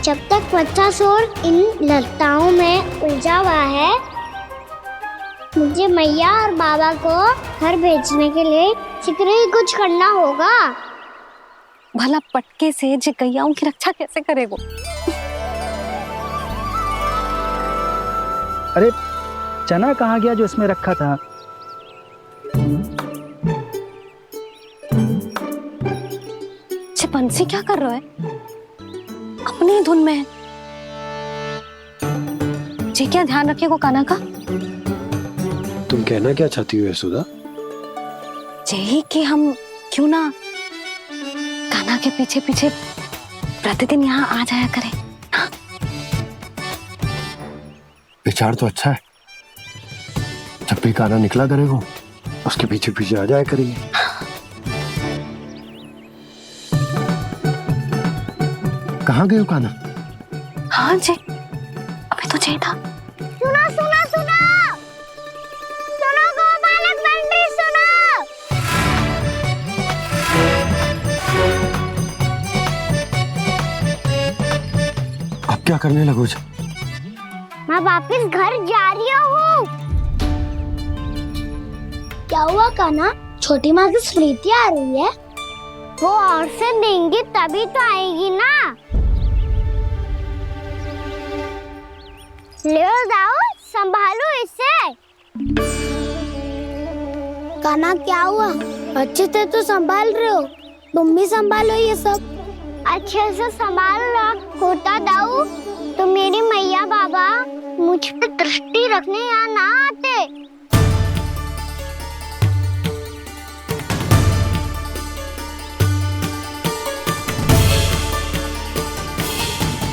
जब तक बच्चासुर इन लताओं में उलझा हुआ है, मुझे मैया और बाबा को घर भेजने के लिए शीघ्र ही कुछ करना होगा। भला पटके से जिकैयाओं की रक्षा कैसे करेगो? अरे चना कहाँ गया जो इसमें रखा था? बंसी क्या कर रहा है? अपनी धुन में है। जी क्या ध्यान रखिएगो कान्हा का। तुम कहना क्या चाहती हो यशोदा? यही कि हम क्यों ना कान्हा के पीछे पीछे प्रतिदिन यहाँ आ जाया करें। हाँ? विचार तो अच्छा है। जब भी कान्हा निकला करेगा उसके पीछे पीछे आ जाया करेंगे। कहाँ गए हो कान्हा? हाँ जी, अभी तो चाहिए था। सुनो सुनो सुनो सुनो गोपालक बंटी सुनो। आप क्या करने लगो? मैं वापस घर जा रही हूँ। क्या हुआ कान्हा? छोटी माँ की स्मृति आ रही है। वो और से देंगी तभी तो आएगी ना। ले जाओ, संभालो इसे। कान्हा क्या हुआ? अच्छे से तो संभाल रहे हो, तुम भी संभालो ये सब। अच्छे से संभाल रहा होता दाऊ तो मेरी मैया बाबा मुझ पे दृष्टि रखने यहाँ ना आते।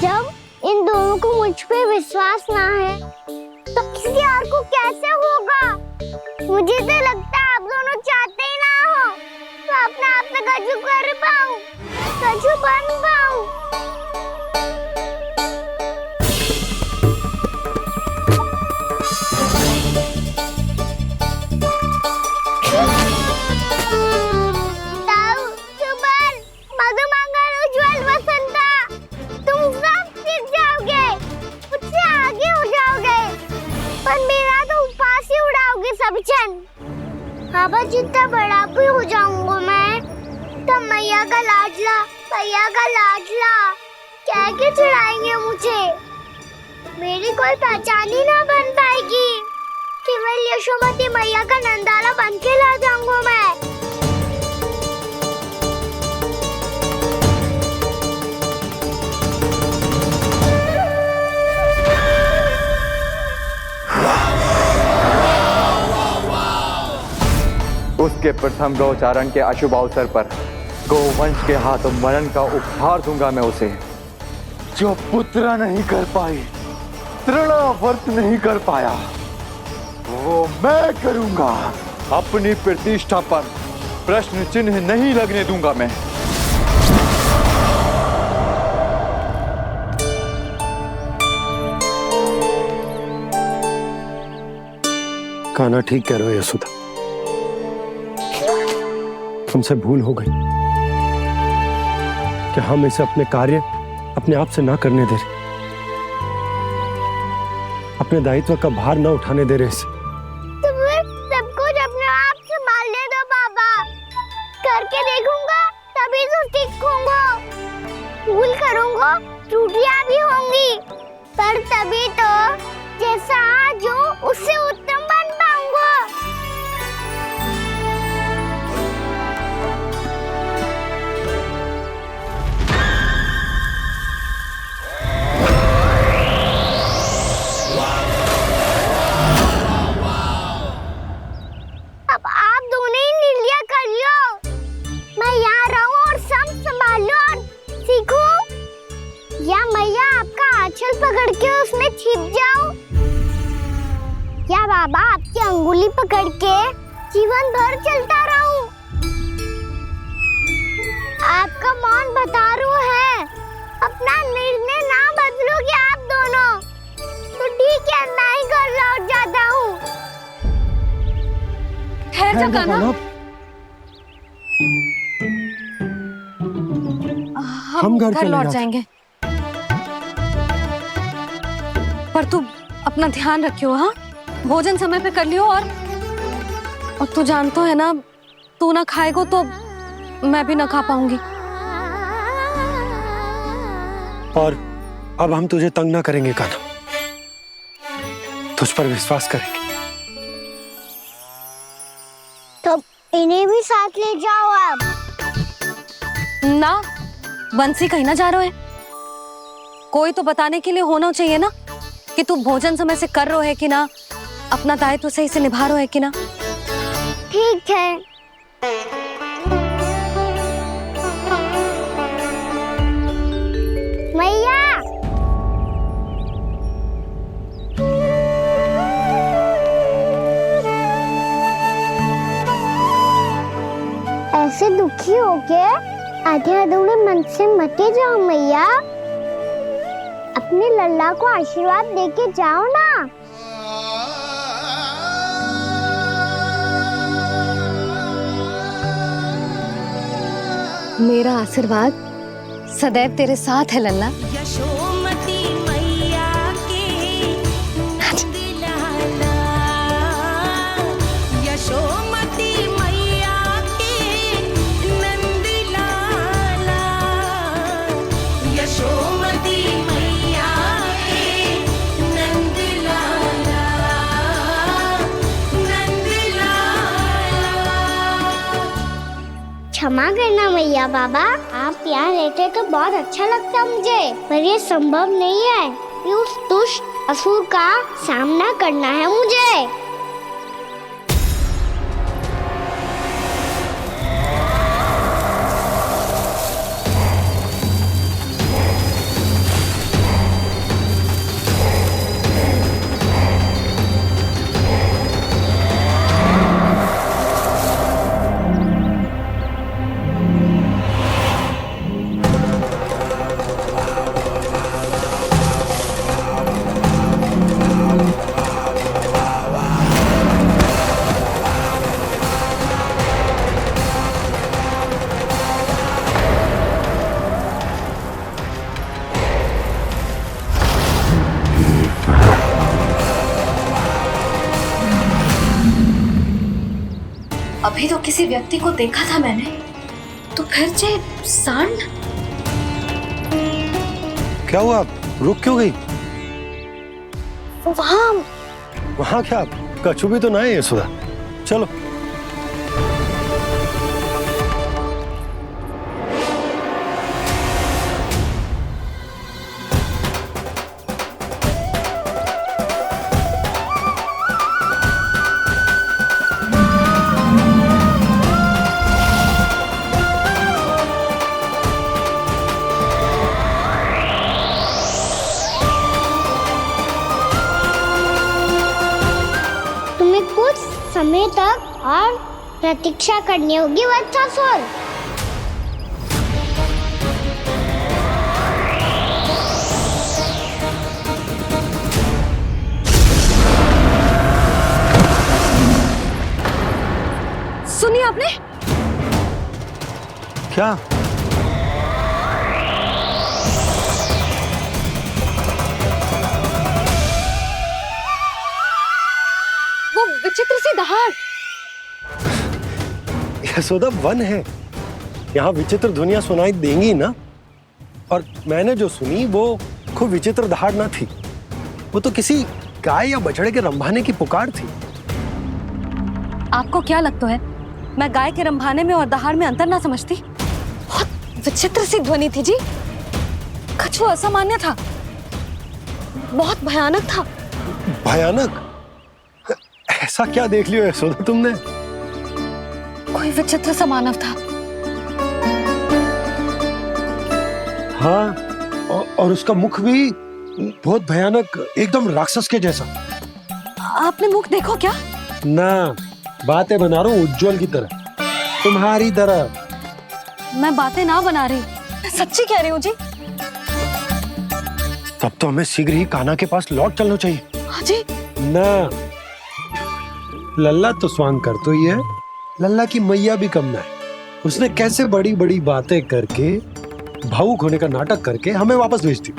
जब इन दोनों को मुझ पे विश्वास ना है तो किसी और को कैसे होगा? मुझे तो लगता है आप दोनों चाहते ही ना हो तो अपने आप में गजू कर पाऊं, गजू बन पाऊं। बाबा जितना बड़ा भी हो जाऊंगा मैं तो मैया का लाडला कह के चिढ़ाएंगे मुझे। मेरी कोई पहचान ही ना बन पाएगी। केवल यशोमती मैया का नंदाला बन के ला जाऊंगा मैं। उसके प्रथम गौचारण के अशुभ अवसर पर गोवंश के हाथों मरण का उपहार दूंगा मैं उसे। जो पुत्र नहीं कर पाई, तृणावर्त नहीं कर पाया, वो मैं करूंगा। अपनी प्रतिष्ठा पर प्रश्न चिन्ह नहीं लगने दूंगा मैं। कान्हा ठीक कह रहे हो यशोदा, हमसे भूल हो गई कि हम इसे अपने कार्य अपने आप से ना करने दे रहे, अपने दायित्व का भार ना उठाने दे रहे इसे। तो फिर सब कुछ अपने आप संभालने दो बाबा। करके देखूंगा तभी तो सीखूंगा। भूल करूंगा, त्रुटियां भी होंगी, पर तभी तो जैसा आज हूँ उससे उत्तम बन पाऊंगा। अब आप दोनों ही निर्णय कर लो। मैं यहाँ रहूं और सब संभालूं और सीखूं, या मैया आपका आंचल पकड़ के उसमें छिप जाऊं, या बाबा आपकी अंगुली पकड़ के जीवन भर चलता रहूं। आपका मौन बतारू है। अपना निर्णय ना बदलोगे आप दोनों तो ठीक है, मैं ही घर लौट जाता हूँ। ठहर जा कान्हा। हम घर लौट जाएंगे। पर तू अपना ध्यान रखियो, हाँ? भोजन समय पे कर लियो। और तू जानतो है ना, तू ना खाएगो तो मैं भी ना खा पाऊंगी। और अब हम तुझे तंग ना करेंगे कान्हा, तुझ पर विश्वास करेंगे। तो इन्हें भी साथ ले जाओ अब। ना, बंसी कहीं ना जा रहे है। कोई तो बताने के लिए होना चाहिए ना कि तू भोजन समय से कर रहा है कि ना, अपना दायित्व सही से निभा रहा है कि ना। ठीक है। मैया, ऐसे दुखी हो के आधे अधूरे मन से मत जाओ मैया। अपने लल्ला को आशीर्वाद देके जाओ ना। मेरा आशीर्वाद सदैव तेरे साथ है लल्ला। यशोमती मैया के नंद लाला, यशोमती मैया के नंद लाला, यशोमती मैया के नंद लाला, नंद लाला। क्षमा करना मैया बाबा, आप यहाँ रहते तो बहुत अच्छा लगता मुझे, पर ये संभव नहीं है। ये उस दुष्ट असुर का सामना करना है मुझे। अभी तो किसी व्यक्ति को देखा था मैंने, तो फिर जे सांड। क्या हुआ, रुक क्यों गई? वहाँ क्या कछु भी तो ना है यशोदा, चलो। कुछ समय तक और प्रतीक्षा करनी होगी वत्सासुर। सुनिए आपने क्या? वो विचित्र सी दहाड़। यशोदा, वन है, यहाँ विचित्र ध्वनियां सुनाई देंगी ना। और मैंने जो सुनी वो खूब विचित्र दहाड़ ना थी, वो तो किसी गाय या बछड़े के रंभाने की पुकार थी। आपको क्या लगता है मैं गाय के रंभाने में और दहाड़ में अंतर ना समझती? बहुत विचित्र सी ध्वनि थी जी, कुछ वो असामान्य था, बहुत भयानक था। भयानक? ऐसा क्या देख लियो यशोदा तुमने? कोई विचित्र सा मानव था। हाँ, और उसका मुख भी बहुत भयानक, एकदम राक्षस के जैसा। आपने मुख देखो क्या? ना, बातें बना रहा हूँ उज्जवल की तरह, तुम्हारी तरह। मैं बातें ना बना रही, मैं सच्ची कह रही हूँ जी। तब तो हमें शीघ्र ही कान्हा के पास लौट चलना चाहिए। हाँ जी। ना, लल्ला तो स्वांग कर तो ही है, लल्ला की मैया भी कम ना है। उसने कैसे बड़ी बड़ी बातें करके, भावुक होने का नाटक करके हमें वापस भेज दी,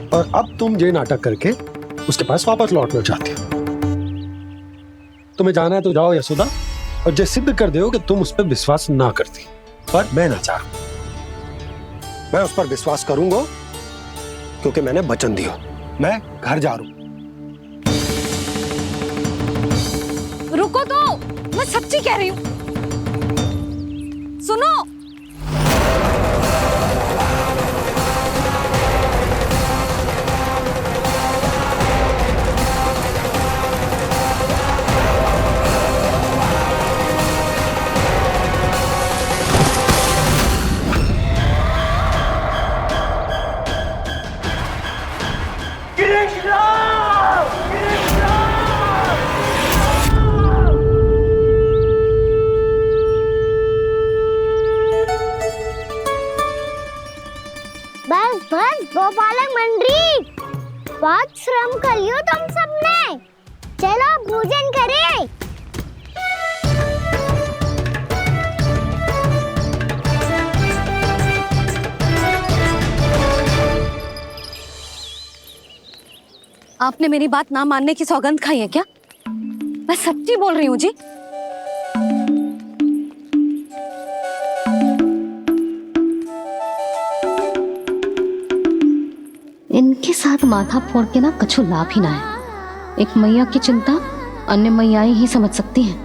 और अब तुम ये नाटक करके उसके पास वापस लौटना चाहती हो। तुम्हें जाना है तो जाओ यशोदा, और जो सिद्ध कर दो कि तुम उस पर विश्वास ना करती, पर मैं ना चाहूं। मैं उस पर विश्वास करूंगा क्योंकि मैंने वचन दिया। मैं घर जा रहा हूं। रुको तो, मैं सच्ची कह रही हूँ। सुनो, बस बस गोपालक मंडली, बहुत श्रम कर लियो तुम सबने। चलो भोजन करें। आपने मेरी बात ना मानने की सौगंध खाई है क्या? मैं सच्ची बोल रही हूँ जी। इनके साथ माथा फोड़ के ना कछु लाभ ही ना है। एक मैया की चिंता अन्य मैयाएं ही समझ सकती हैं।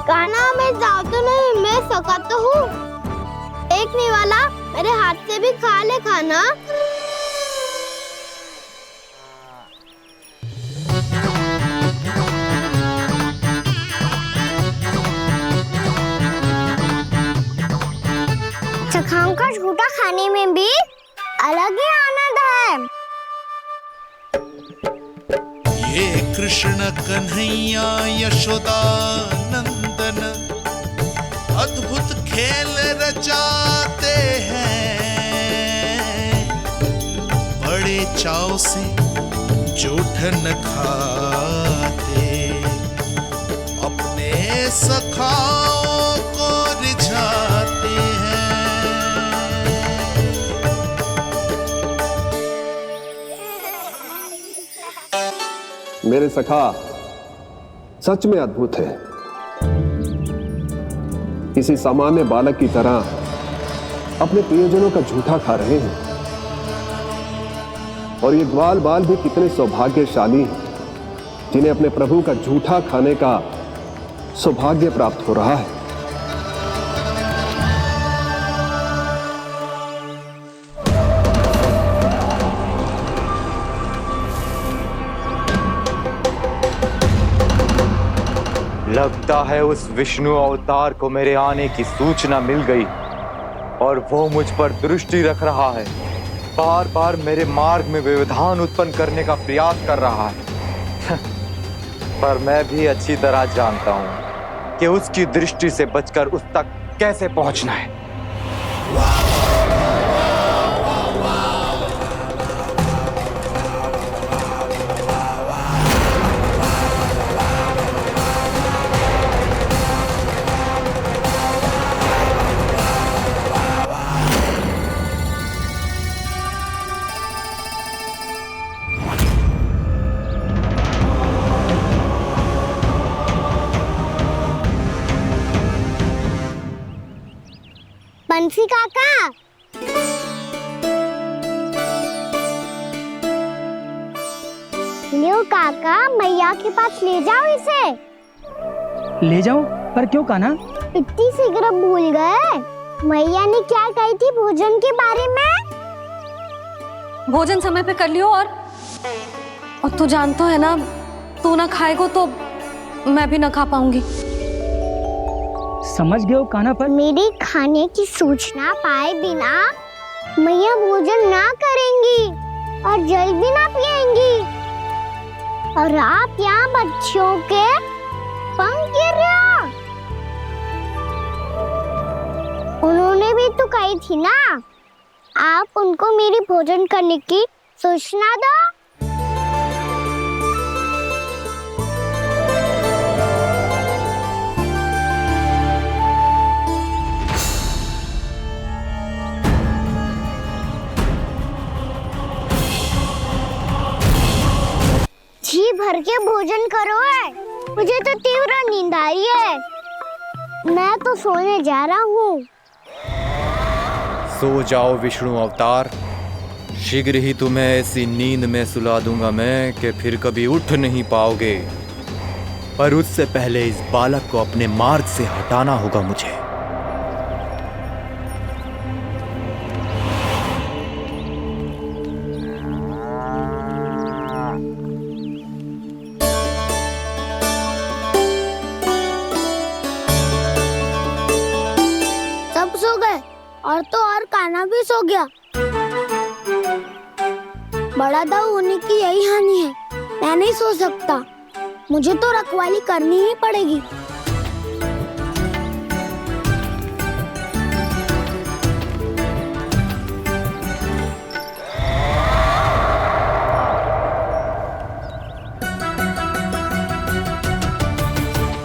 कान्हा, मैं जाऊँ तो नहीं, मैं सका तो हूँ। एक नहीं वाला मेरे हाथ से भी खा ले खाना। चखाओं का झूठा खाने में भी अलग ही आनंद है। ये कृष्ण कन्हैया यशोदा नंदन अद्भुत खेल रचाते हैं, बड़े चाव से जूठन खाते, अपने सखाओं को रिझाते हैं। मेरे सखा सच में अद्भुत है। किसी सामान्य बालक की तरह अपने प्रियजनों का झूठा खा रहे हैं, और ये ग्वाल बाल भी कितने सौभाग्यशाली हैं जिन्हें अपने प्रभु का झूठा खाने का सौभाग्य प्राप्त हो रहा है। लगता है उस विष्णु अवतार को मेरे आने की सूचना मिल गई और वो मुझ पर दृष्टि रख रहा है। बार बार मेरे मार्ग में व्यवधान उत्पन्न करने का प्रयास कर रहा है। पर मैं भी अच्छी तरह जानता हूं कि उसकी दृष्टि से बचकर उस तक कैसे पहुंचना है। बंसी काका, लियो काका, मैया के पास ले जाओ इसे। ले जाऊं? पर क्यों कान्हा? इतनी शीघ्र भूल गए? मैया ने क्या कही थी भोजन के बारे में? भोजन समय पे कर लियो, और तू जानता है ना, तू ना खाएगा तो मैं भी ना खा पाऊंगी। समझ गए हो कान्हा? पर मेरे खाने की सूचना पाए बिना मैया भोजन ना करेंगी और जल भी ना पिएंगी, और आप यहाँ बच्चों के पंख गिर रहे हो। उन्होंने भी तो कही थी ना, आप उनको मेरी भोजन करने की सूचना दो। भर के भोजन करो है। मुझे तो तीव्र नींद आई है। मैं तो सोने जा रहा हूँ। सो जाओ विष्णु अवतार, शीघ्र ही तुम्हें ऐसी नींद में सुला दूंगा मैं कि फिर कभी उठ नहीं पाओगे। पर उससे पहले इस बालक को अपने मार्ग से हटाना होगा मुझे। सब सो गए और तो और कान्हा भी सो गया। बड़ा दाऊ होने की यही हानि है। मैं नहीं सो सकता। मुझे तो रखवाली करनी ही पड़ेगी।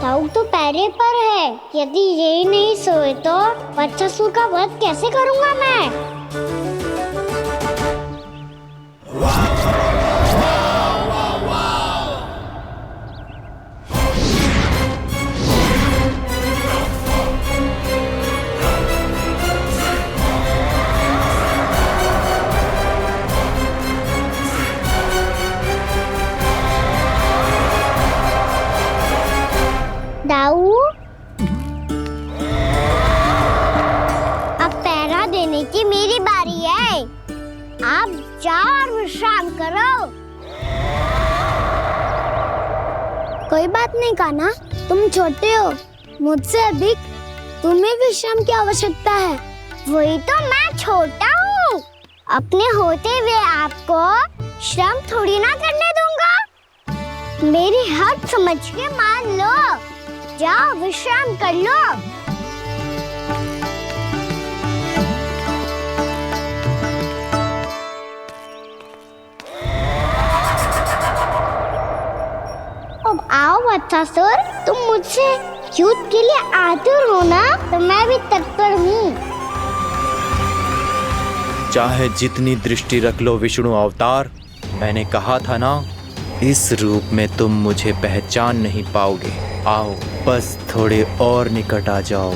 दाऊ तो पहरे पर है। यदि यही नहीं सोए तो बच्चासुर का वध कैसे करूंगा मैं? दाऊ, अब पहरा देने की मेरी बारी है। आप जाओ और विश्राम करो। कोई बात नहीं कान्हा, तुम छोटे हो। मुझसे अधिक तुम्हें विश्राम की आवश्यकता है। वही तो, मैं छोटा हूँ। अपने होते हुए आपको श्रम थोड़ी ना करने दूंगा। मेरी हद समझ के मान लो। जाओ विश्राम कर लो। अब आओ बच्चासुर, तुम मुझसे युद्ध के लिए आतुर हो ना? तो मैं भी तत्पर हूँ। चाहे जितनी दृष्टि रख लो विष्णु अवतार, मैंने कहा था ना, इस रूप में तुम मुझे पहचान नहीं पाओगे। आओ बस थोड़े और निकट आ जाओ,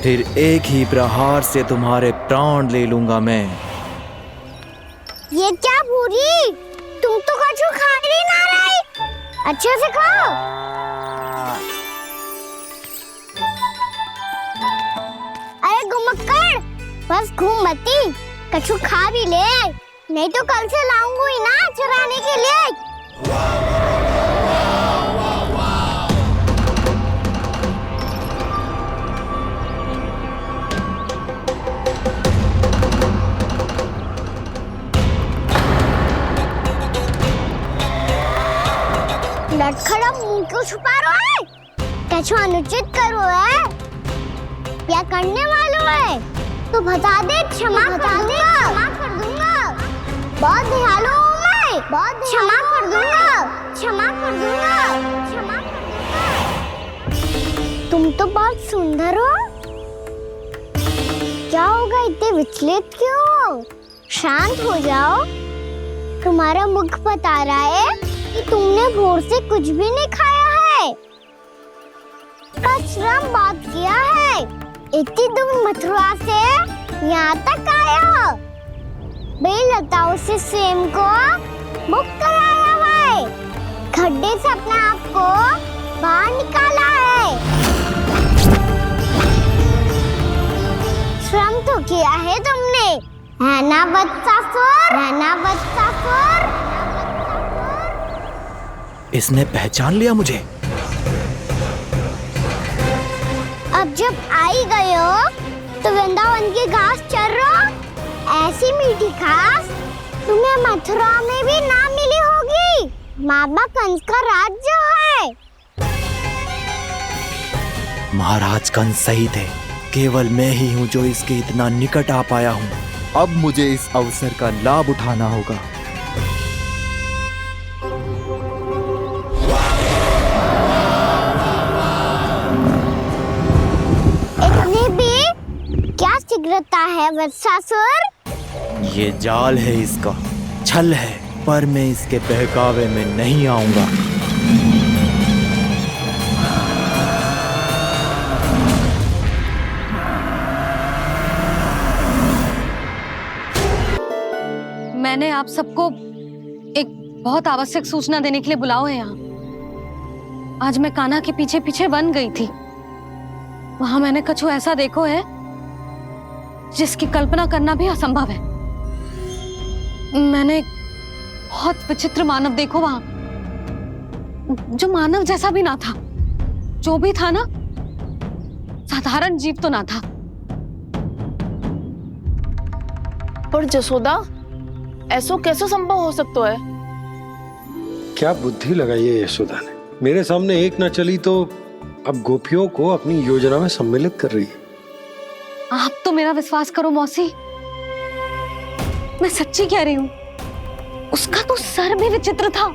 फिर एक ही प्रहार से तुम्हारे प्राण ले लूंगा मैं। ये क्या भूरी? तुम तो कछु खा ही ना रही। अच्छे से खाओ। अरे घुमक्कड़, बस घूम मती, कछु खा भी ले, नहीं तो कल से लाऊंगी ना चराने के लिए। लटखड़ा मुंह क्यों छुपा रहा है? कछु अनुचित करो है या करने वालों है तो बता दे, क्षमा कर दूंगा। बहुत दयालु हूँ मैं, बहुत क्षमा कर दूंगा। तुम तो बहुत सुंदर हो। क्या होगा, इतने विचलित क्यों हो? शांत हो जाओ। तुम्हारा मुख बता रहा है कि तुमने भोर से कुछ भी नहीं खाया है। श्रम बात किया है। इतनी दूर मथुरा से यहाँ तक आया हो। बेलताओं से स्वयं को मुक्त कराया हुआ है। खड्डे से अपने आप को बाहर निकाला है। श्रम तो किया है तुमने, है ना बच्चासुर? इसने पहचान लिया मुझे। अब जब आई गए हो तो वृंदावन की घास चर रहो। ऐसी मीठी घास तुम्हें मथुरा में भी ना मिली होगी। मामा कंस का राज्य है। महाराज कंस सही थे, केवल मैं ही हूँ जो इसके इतना निकट आ पाया हूँ। अब मुझे इस अवसर का लाभ उठाना होगा। इतने भी क्या शीघ्रता है वत्सासुर? ये जाल है इसका, छल है, पर मैं इसके बहकावे में नहीं आऊंगा। मैंने आप सबको एक बहुत आवश्यक सूचना देने के लिए बुलाओ है यहाँ। आज मैं कान्हा के पीछे पीछे वन गई थी। वहां मैंने कछु ऐसा देखो है जिसकी कल्पना करना भी असंभव है। मैंने एक बहुत विचित्र मानव देखो वहां, जो मानव जैसा भी ना था। जो भी था ना, साधारण जीव तो ना था। पर जसोदा, ऐसो कैसे संभव हो सकता है? क्या बुद्धि लगाई है यशोदा ने। मेरे सामने एक ना चली तो अब गोपियों को अपनी योजना में सम्मिलित कर रही है। आप तो मेरा विश्वास करो मौसी, मैं सच्ची कह रही हूं। उसका तो सर भी विचित्र था।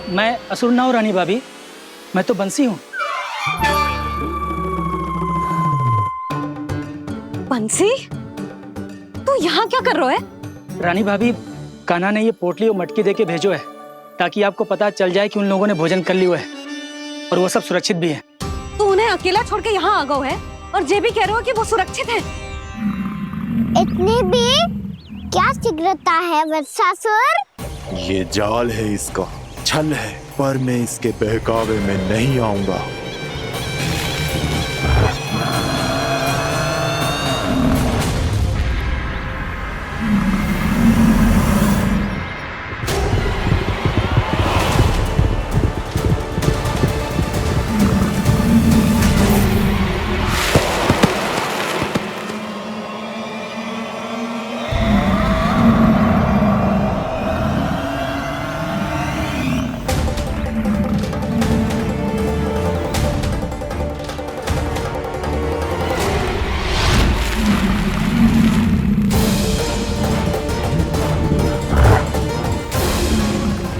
मैं असुर ना हूँ रानी भाभी, मैं तो बंसी हूँ। बंसी, तू यहाँ क्या कर रहा है? रानी भाभी, कान्हा ने ये पोटली और मटकी देके भेजो है ताकि आपको पता चल जाए कि उन लोगों ने भोजन कर लिया है और वो सब सुरक्षित भी है। तू उन्हें अकेला छोड़ के यहाँ आ गया है और ये भी कह रहे हो कि वो सुरक्षित है। इतनी भी क्या शीघ्रता है वत्सासुर? ये जाल है, इसका छल है, पर मैं इसके बहकावे में नहीं आऊंगा।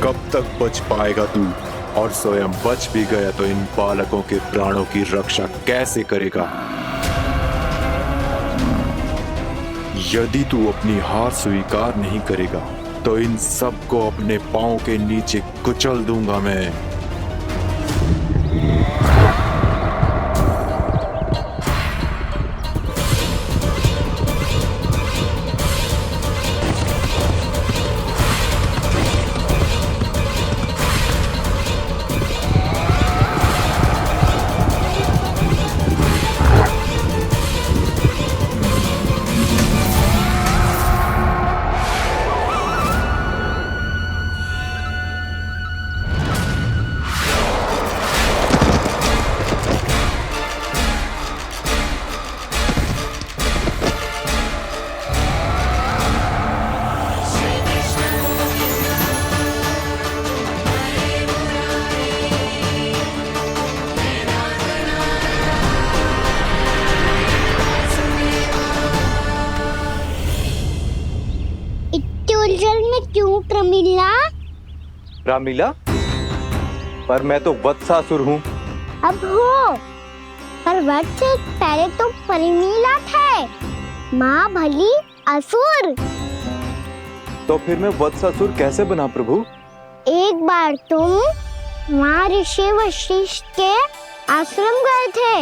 कब तक बच पाएगा तू? और स्वयं बच भी गया तो इन बालकों के प्राणों की रक्षा कैसे करेगा? यदि तू अपनी हार स्वीकार नहीं करेगा तो इन सबको अपने पांव के नीचे कुचल दूंगा मैं। उलझन में क्यों प्रमिला? रामीला, पर मैं तो वत्सासुर हूँ। अब हो, पर वट से पहले तो परिमीला थे, माँ भली असुर। तो फिर मैं वत्सासुर कैसे बना प्रभु? एक बार तुम वहाँ ऋषि वशिष्ठ के आश्रम गए थे।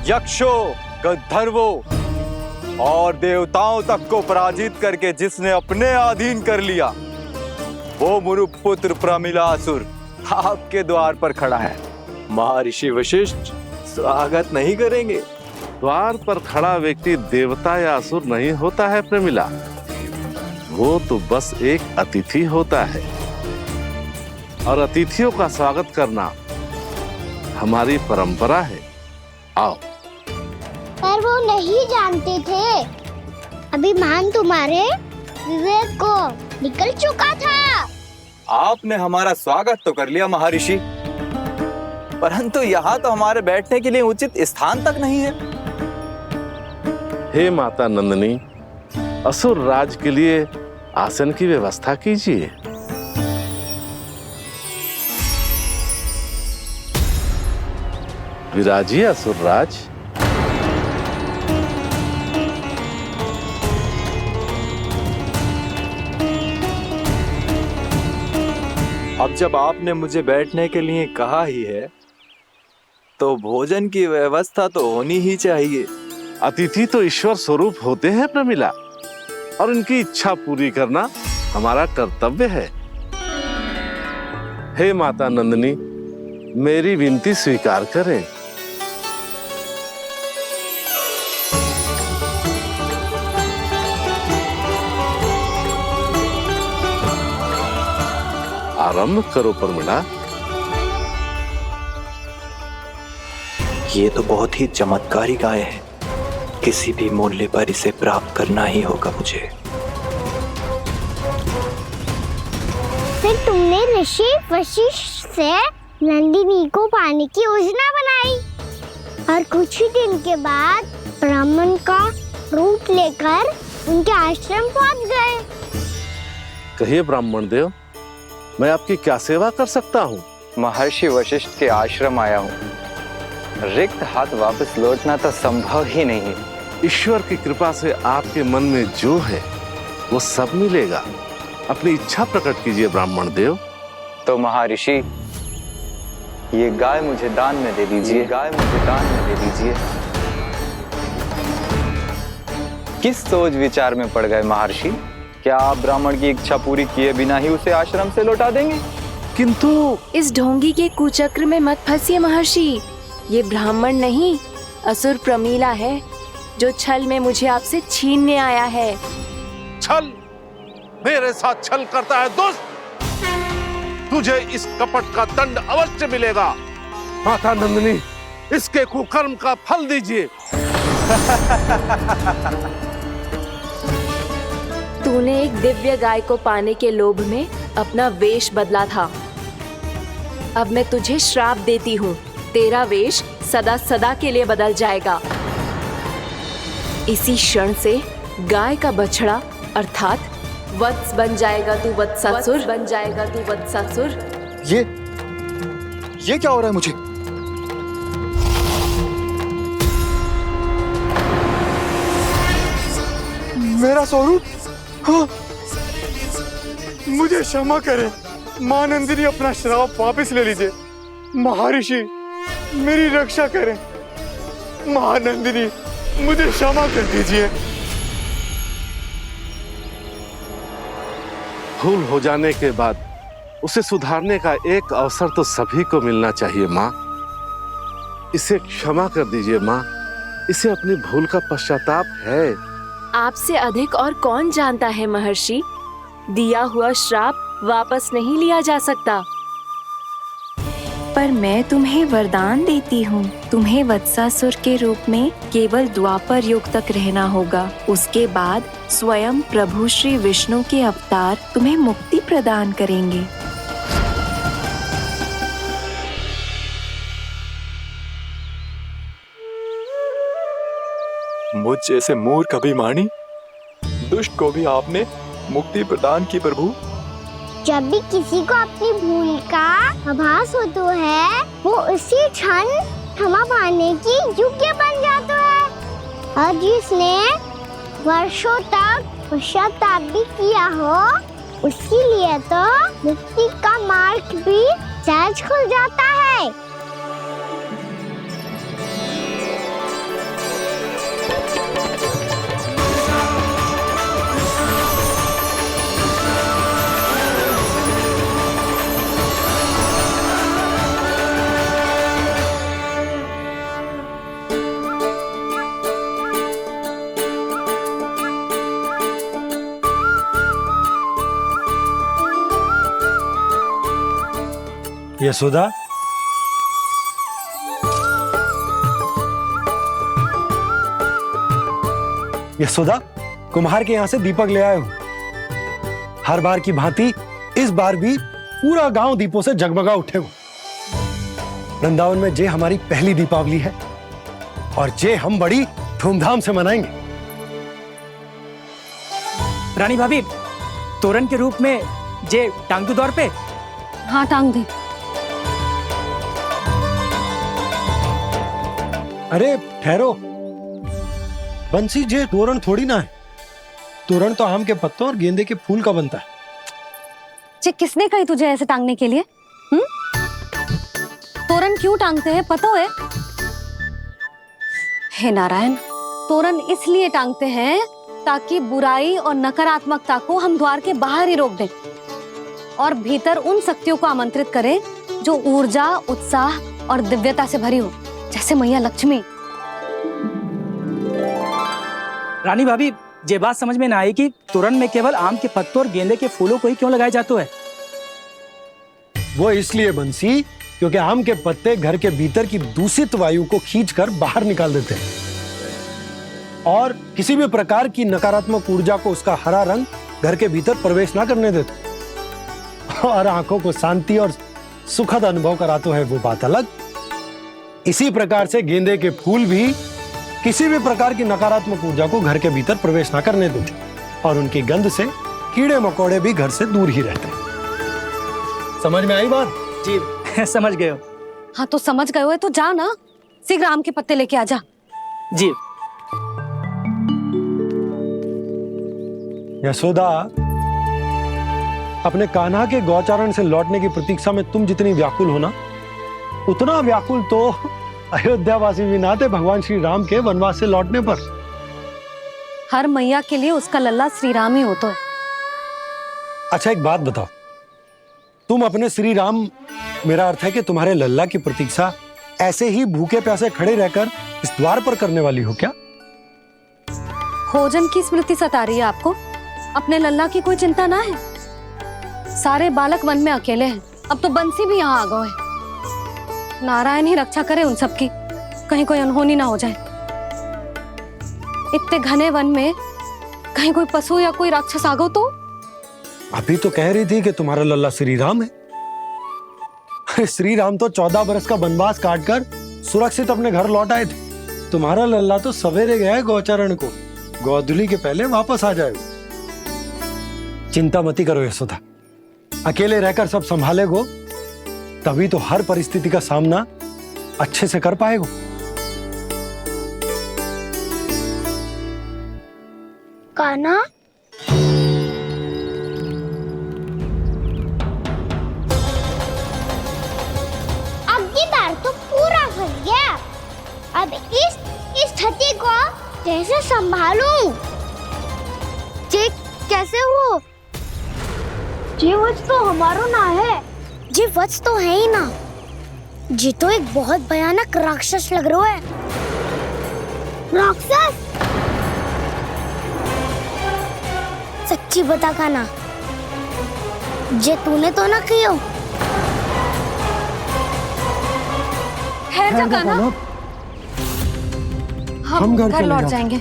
यक्षो, गंधर्वों और देवताओं तक को पराजित करके जिसने अपने अधीन कर लिया, वो मुरुपुत्र प्रमिलासुर आपके द्वार पर खड़ा है। महर्षि वशिष्ठ स्वागत नहीं करेंगे। द्वार पर खड़ा व्यक्ति देवता या असुर नहीं होता है प्रमिला, वो तो बस एक अतिथि होता है और अतिथियों का स्वागत करना हमारी परंपरा है। आओ। पर वो नहीं जानते थे, अभिमान तुम्हारे विवेक को निकल चुका था। आपने हमारा स्वागत तो कर लिया महर्षि, परंतु यहाँ तो हमारे बैठने के लिए उचित स्थान तक नहीं है। हे माता नंदिनी, असुर राज के लिए आसन की व्यवस्था कीजिए। विराजिए असुर राज। अब जब आपने मुझे बैठने के लिए कहा ही है तो भोजन की व्यवस्था तो होनी ही चाहिए। अतिथि तो ईश्वर स्वरूप होते हैं प्रमिला, और उनकी इच्छा पूरी करना हमारा कर्तव्य है। हे माता नंदिनी, मेरी विनती स्वीकार करें। आरंभ करो प्रमिला। ये तो बहुत ही चमत्कारी गाय है, किसी भी मूल्य पर इसे प्राप्त करना ही होगा मुझे। फिर तुमने ऋषि वशिष्ठ से नंदिनी को पाने की योजना बनाई और कुछ ही दिन के बाद ब्राह्मण का रूप लेकर उनके आश्रम पहुंच गए। कहिए ब्राह्मण देव, मैं आपकी क्या सेवा कर सकता हूँ? महर्षि वशिष्ठ के आश्रम आया हूँ। रिक्त हाथ वापस लौटना तो संभव ही नहीं है। ईश्वर की कृपा से आपके मन में जो है वो सब मिलेगा। अपनी इच्छा प्रकट कीजिए ब्राह्मण देव। तो महर्षि, ये गाय मुझे दान में दे दीजिए। गाय मुझे दान में दे दीजिए। किस सोच विचार में पड़ गए महर्षि? क्या आप ब्राह्मण की इच्छा पूरी किए बिना ही उसे आश्रम से लौटा देंगे? किंतु इस ढोंगी के कुचक्र में मत फंसिए महर्षि। ये ब्राह्मण नहीं, असुर प्रमीला है जो छल में मुझे आपसे छीनने आया है। छल? मेरे साथ छल करता है दुष्ट? तुझे इस कपट का दंड अवश्य मिलेगा। माता नंदिनी, इसके कुकर्म का फल दीजिए। तूने एक दिव्य गाय को पाने के लोभ में अपना वेश बदला था। अब मैं तुझे श्राप देती हूँ, तेरा वेश सदा सदा के लिए बदल जाएगा। इसी क्षण से गाय का बछड़ा अर्थात वत्स बन जाएगा तू वत्सासुर। बन जाएगा तू वत्सासुर। ये क्या हो रहा है मुझे? मेरा स्वरूप? हाँ। मुझे क्षमा करें मां नंदिनी, अपना श्राप वापस ले लीजिए। महर्षि, मेरी रक्षा करें। मां नंदिनी, मुझे क्षमा कर दीजिए। भूल हो जाने के बाद उसे सुधारने का एक अवसर तो सभी को मिलना चाहिए माँ। इसे क्षमा कर दीजिए माँ, इसे अपनी भूल का पश्चाताप है। आपसे अधिक और कौन जानता है महर्षि, दिया हुआ श्राप वापस नहीं लिया जा सकता। पर मैं तुम्हें वरदान देती हूँ, तुम्हें वत्सासुर के रूप में केवल द्वापर युग तक रहना होगा। उसके बाद स्वयं प्रभु श्री विष्णु के अवतार तुम्हें मुक्ति प्रदान करेंगे। मुझ जैसे मूर्ख अभिमानी दुष्ट को भी आपने मुक्ति प्रदान की प्रभु। जब भी किसी को अपनी भूल का आभास होता है, वो उसी क्षण क्षमा पाने की योग्य बन जाता है। और जिसने वर्षों तक पश्चाताप भी किया हो, उसके लिए तो मुक्ति का मार्ग भी सहज खुल जाता है। यशोदा, यशोदा, कुम्हार के यहाँ से दीपक ले आया हूं। हर बार की भांति इस बार भी पूरा गांव दीपों से जगमगा उठे हो। वृंदावन में जे हमारी पहली दीपावली है और जे हम बड़ी धूमधाम से मनाएंगे। रानी भाभी, तोरण के रूप में जे टांग दो दौर पे। हाँ, टांग दे। अरे ठहरो, बंसी, जे तोरण थोड़ी ना है। तोरण तो आम के पत्तों और गेंदे के फूल का बनता है। चे किसने कही तुझे ऐसे टांगने के लिए? तोरण क्यों टांगते हैं पता है? हे नारायण, तोरण इसलिए टांगते हैं ताकि बुराई और नकारात्मकता को हम द्वार के बाहर ही रोक दें और भीतर उन शक्तियों को आमंत्रित करें जो ऊर्जा, उत्साह और दिव्यता से भरी हो, जैसे मैया लक्ष्मी। रानी भाभी, ये बात समझ में ना आई कि तोरण में केवल आम के पत्तों और गेंदे के फूलों को ही क्यों लगाए जाते हैं? वो इसलिए बंसी, क्योंकि आम के पत्ते घर के भीतर की दूषित वायु को खींचकर बाहर निकाल देते हैं और किसी भी प्रकार की नकारात्मक ऊर्जा को उसका हरा रंग घर के भीतर प्रवेश ना करने देते और आंखों को शांति और सुखद अनुभव कराते है, वो बात अलग। इसी प्रकार से गेंदे के फूल भी किसी भी प्रकार की नकारात्मक ऊर्जा को घर के भीतर प्रवेश ना करने देते और उनकी गंध से कीड़े मकोड़े भी घर से दूर ही रहते हैं। समझ में आई बात? जी समझ गए हो। हाँ तो समझ गए हो तो जा ना, शीघ्र आम के पत्ते लेके आ जा। जी। यशोदा, अपने कान्हा के गौचारण से लौटने की प्रतीक्षा में तुम जितनी व्याकुल हो ना, उतना व्याकुल तो अयोध्यावासी भी ना थे भगवान श्री राम के वनवास से लौटने पर। हर मैया के लिए उसका लल्ला श्री राम ही होता है। अच्छा एक बात बताओ, तुम अपने श्री राम, मेरा अर्थ है कि तुम्हारे लल्ला की प्रतीक्षा ऐसे ही भूखे प्यासे खड़े रहकर इस द्वार पर करने वाली हो क्या? भोजन की स्मृति सता रही है आपको? अपने लल्ला की कोई चिंता ना है। सारे बालक वन में अकेले हैं, अब तो बंसी भी यहाँ आ गए हैं। नारायण ही रक्षा करे उन सबकी, कहीं कोई अनहोनी ना हो जाए। इतने घने वन में कहीं कोई पशु या कोई राक्षस आ गो तो? अभी तो कह रही थी कि तुम्हारा लल्ला श्री राम है। अरे श्री राम तो 14 बरस का वनवास काटकर सुरक्षित अपने घर लौट आए थे। तुम्हारा लल्ला तो सवेरे गया है गौचरण को, गोधूली के पहले वापस आ जाएगा। चिंता मती करो यशोदा, अकेले रहकर सब संभालेगो तभी तो हर परिस्थिति का सामना अच्छे से कर पाएगो। कान्हा, अब की बार तो पूरा फंस गया। अब इस स्थिति को कैसे संभालूं? कैसे हो? जी वच तो हमारो ना है। जी वच तो है ही ना। जी तो एक बहुत भयानक राक्षस लग रहा है। राक्षस? सच्ची बता कान्हा, जे तूने तो ना कियो? है जा कान्हा, हम घर लौट जाएंगे।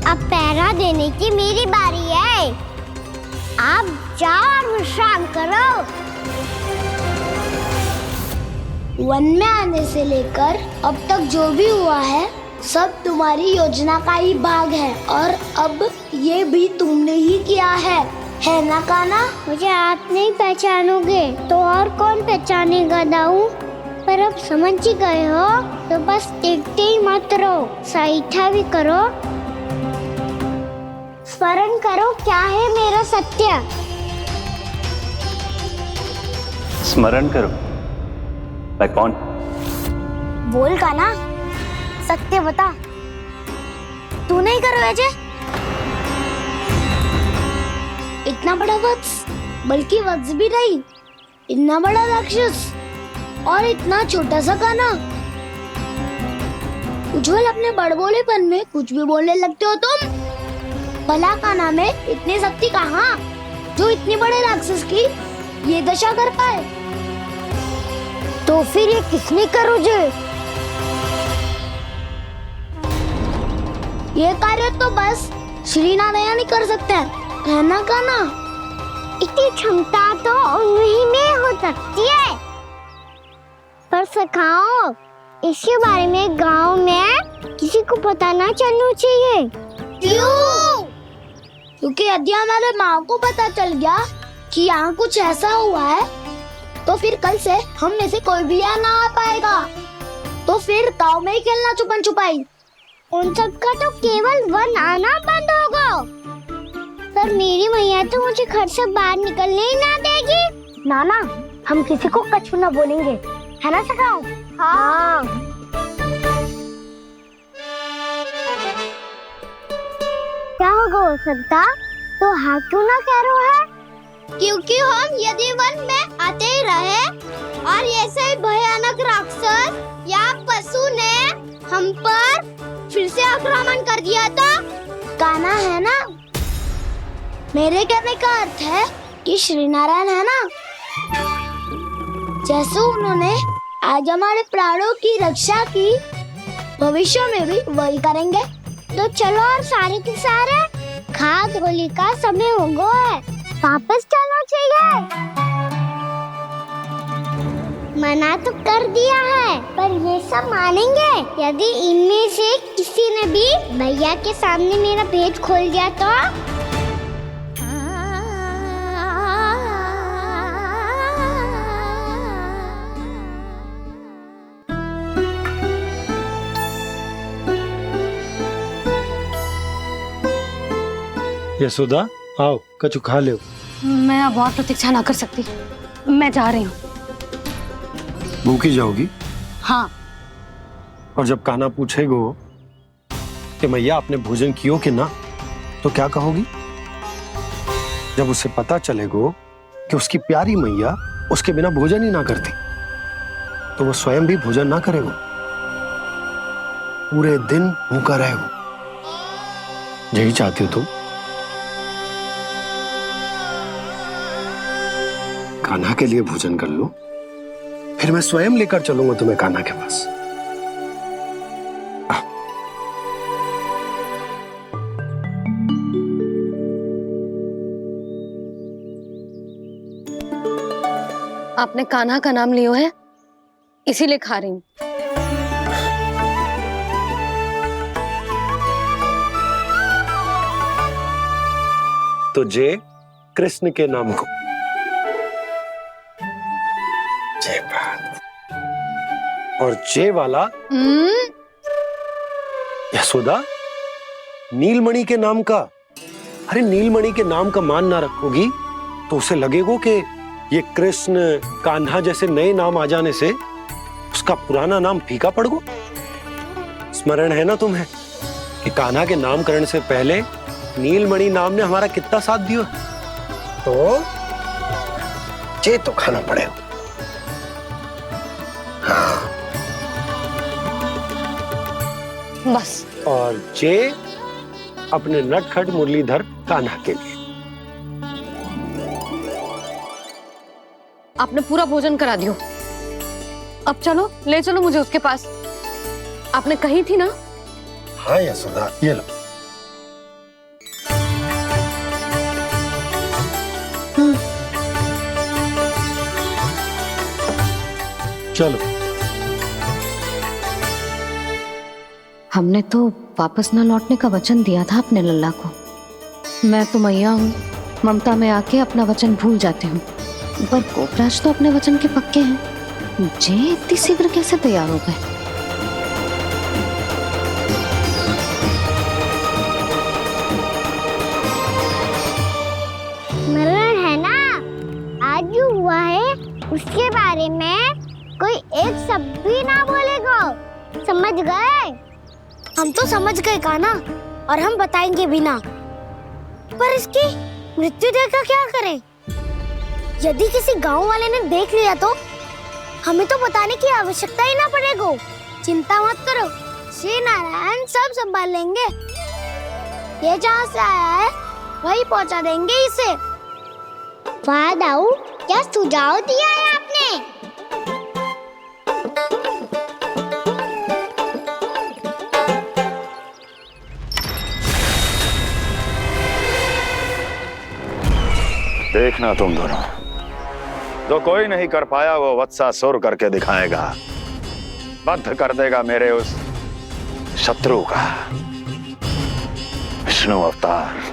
अब पहरा देने की मेरी बारी है। आप जाओ और विश्राम करो। वन में आने से लेकर अब तक जो भी हुआ है सब तुम्हारी योजना का ही भाग है और अब ये भी तुमने ही किया है ना कान्हा? मुझे आप नहीं पहचानोगे तो और कौन पहचानेगा दाऊ? पर अब समझ ही गए हो तो बस देखते ही मत रहो, सईठा भी करो। स्मरण करो क्या है मेरा सत्य। स्मरण करो? मैं कौन? बोल कान्हा, सत्य बता। तू नहीं करो अजय? इतना बड़ा वत्स, बल्कि वत्स भी नहीं, इतना बड़ा राक्षस और इतना छोटा सा कान्हा। उज्जवल अपने बड़बोलेपन में कुछ भी बोलने लगते हो तुम। भला कान्हा में इतनी शक्ति कहाँ जो इतने बड़े राक्षस की ये दशा कर पाए? तो फिर ये किसने करो जे? ये कार्य तो बस श्री नारायण ही कर सकते हैं, है ना कान्हा? इतनी क्षमता तो उन्हीं में हो सकती है, पर सखाओ इसके बारे में गांव में किसी को पता ना चलना चाहिए। क्यों? क्योंकि यदि हमारे माँ को पता चल गया कि यहाँ कुछ ऐसा हुआ है तो फिर कल से हम में से कोई भी यहाँ ना आ पाएगा। तो फिर गाँव में ही खेलना छुपन छुपाई। उन सब का तो केवल वन आना बंद होगा। पर मेरी मैया तो मुझे घर से बाहर निकलने ही ना देगी। नाना, हम किसी को कछु ना बोलेंगे, है ना सखाओ? हाँ। क्या होगा हो सकता? तो हाँ क्यों ना कह रहे है? क्योंकि हम यदि वन में आते ही रहे और ऐसे ही भयानक राक्षस या पशु ने हम पर फिर से आक्रमण कर दिया तो कान्हा है ना, मेरे कहने का अर्थ है कि श्री नारायण है ना, जैसे उन्होंने आज हमारे प्राणों की रक्षा की, भविष्य में भी वही करेंगे। तो चलो और सारे के सारे खाद होली का समय हो गया है, वापस चलना चाहिए। मना तो कर दिया है, पर ये सब मानेंगे यदि इनमें से किसी ने भी भैया के सामने मेरा पेट खोल दिया तो? यशोदा, आओ कछु खा लो। मैं अब और प्रतीक्षा ना कर सकती, मैं जा रही हूँ। भूखी जाओगी? हाँ। और जब कान्हा पूछेगो कि मैया आपने भोजन कियो कि ना, तो क्या कहोगी? जब उसे पता चलेगो कि उसकी प्यारी मैया उसके बिना भोजन ही ना करती, तो वो स्वयं भी भोजन ना करेगो, पूरे दिन भूखा रहेगो। यही चाहती हो तुम? कान्हा के लिए भोजन कर लो, फिर मैं स्वयं लेकर चलूंगा तुम्हें कान्हा के पास। आपने कान्हा का नाम लियो है, इसीलिए खा रही हूँ। तो जय कृष्ण के नाम को। जय बात। और जय वाला यशोदा, नीलमणि के नाम का। अरे नीलमणि के नाम का मान ना रखोगी तो उसे लगेगा कि ये कृष्ण कान्हा जैसे नए नाम आ जाने से उसका पुराना नाम फीका पड़ गो। स्मरण है ना तुम्हें कि कान्हा के नामकरण से पहले नीलमणि नाम ने हमारा कितना साथ दिया? तो जे तो खाना पड़ेगा। हाँ। बस। और जे अपने नटखट मुरलीधर कान्हा के लिए। आपने पूरा भोजन करा दियो, अब चलो, ले चलो मुझे उसके पास। आपने कही थी ना? हाँ यशोदा, ये लो। चलो। हमने तो वापस न लौटने का वचन दिया था अपने लल्ला को। मैं तो मैया हूँ, ममता में आके अपना वचन भूल जाती हूँ, पर गोपराज तो अपने वचन के पक्के हैं। जे इतनी शीघ्र कैसे तैयार हो गए? मरण है ना, आज जो हुआ है उसके बारे में कोई एक शब्द भी ना बोलेगा, समझ गए? हम तो समझ गए कान्हा, और हम बताएंगे भी ना। पर इसकी मृत्यु देखकर क्या करें? यदि किसी गांव वाले ने देख लिया तो हमें तो बताने की आवश्यकता ही ना पड़ेगा। चिंता मत करो, श्री नारायण सब संभाल लेंगे। ये जहाँ से आया है वही पहुँचा देंगे इसे। वाह दाऊ, क्या सुझाव दिया है आपने? देखना तुम दोनों, जो कोई नहीं कर पाया वो वत्सासुर करके दिखाएगा, बद्ध कर देगा मेरे उस शत्रु का विष्णु अवतार।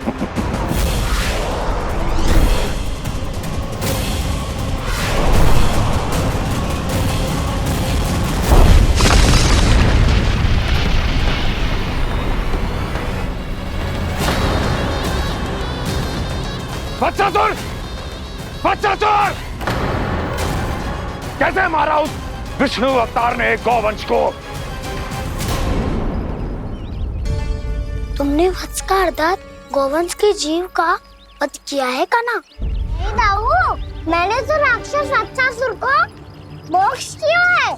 वत्सासुर! वत्सासुर! कैसे मारा उस विष्णु अवतार ने गौवंश को? तुमने वत्स का अर्थात गौवंश के जीव का वध किया है कान्हा? नहीं दाऊ, मैंने तो राक्षस वत्सासुर को मोक्ष किया है।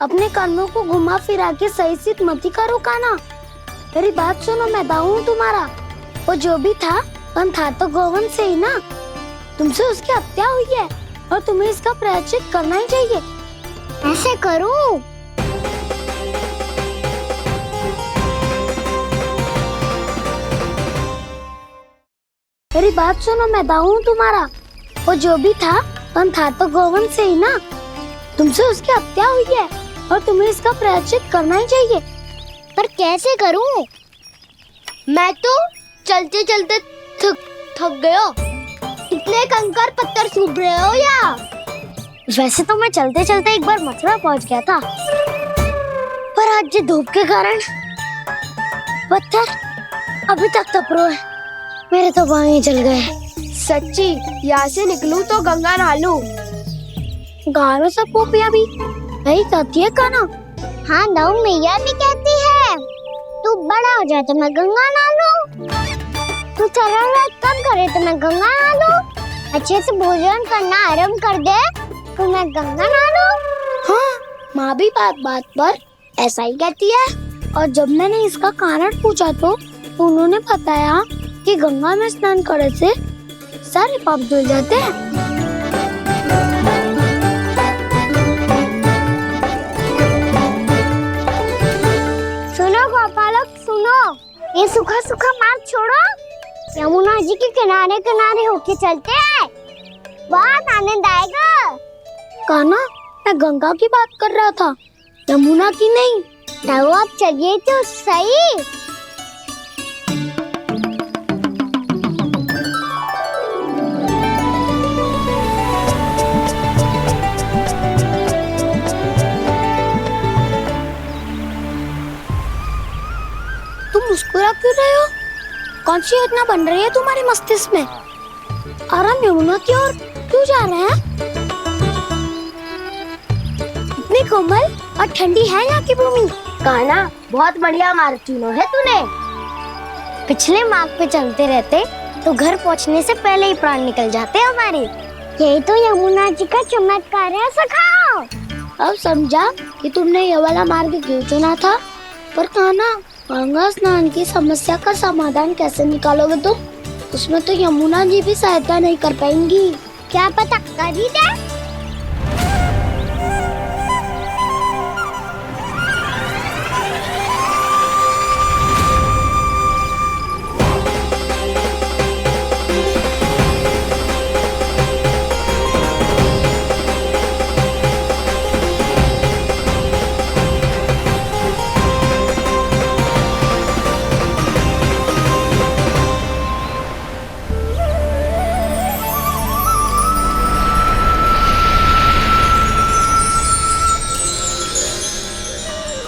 अपने कर्मों को घुमा फिरा के सही सिद्ध मत करो कान्हा। मेरी बात सुनो, मैं दाऊ हूँ तुम्हारा। वो जो भी था पर था तो गौवंश से ही ना। तुमसे उसकी हत्या हुई है और तुम्हें इसका प्रायश्चित करना ही चाहिए। ऐसे करूं? मेरी बात सुनो, मैं दाऊ हूँ तुम्हारा। वो जो भी था पर था तो गौवंश से ही ना। तुमसे उसकी हत्या हुई है और तुम्हें इसका प्रायश्चित करना ही चाहिए। पर कैसे करूं? मैं तो चलते चलते थक गया। इतने कंकर पत्थर सूख रहे हो या? वैसे तो मैं चलते चलते एक बार मथुरा पहुंच गया था, पर आज ये धूप के कारण पत्थर अभी तक तप रहे हैं। मेरे तो बाएं जल गए। सच्ची, यहाँ से निकलूं तो गंगा नहा लूं। गारों से पोपिया भी वही कहती है कान्हा। हाँ दाऊ, मैया भी कहती है तू बड़ा हो जाए तो मैं गंगा नहा लूं, तू चरण व्रत कम करे तो मैं गंगा नहा लूं, अच्छे से भोजन करना आरंभ कर दे तो मैं गंगा नहा लूं। हाँ, माँ भी बात बात पर ऐसा ही कहती है। और जब मैंने इसका कारण पूछा तो उन्होंने बताया कि गंगा में स्नान करने से सारे पाप धुल जाते हैं। सुनो गोपालक, सुनो, ये सूखा सूखा मार्ग छोड़ो, यमुना जी के किनारे किनारे होके चलते हैं, बहुत आनंद आएगा। कान्हा, मैं गंगा की बात कर रहा था, यमुना की नहीं। तो आप चलिए तो सही। तुम मुस्कुरा क्यों रहे हो? कौन सी योजना बन रही है तुम्हारे मस्तिष्क में? और हम यमुना की ओर क्यों जा रहे हैं? इतनी कोमल और ठंडी है यहाँ की भूमि। कान्हा, बहुत बढ़िया मार्ग चुना है तूने। पिछले मार्ग पे चलते रहते तो घर पहुँचने से पहले ही प्राण निकल जाते हमारे। यही तो यमुना जी का चमत्कार है सखाओ। अब समझा कि तुमने ये वाला मार्ग क्यों चुना था। पर कान्हा, गंगा स्नान की समस्या का समाधान कैसे निकालोगे तुम? उसमें तो यमुना जी भी सहायता नहीं कर पाएंगी। क्या पता कर ही दे।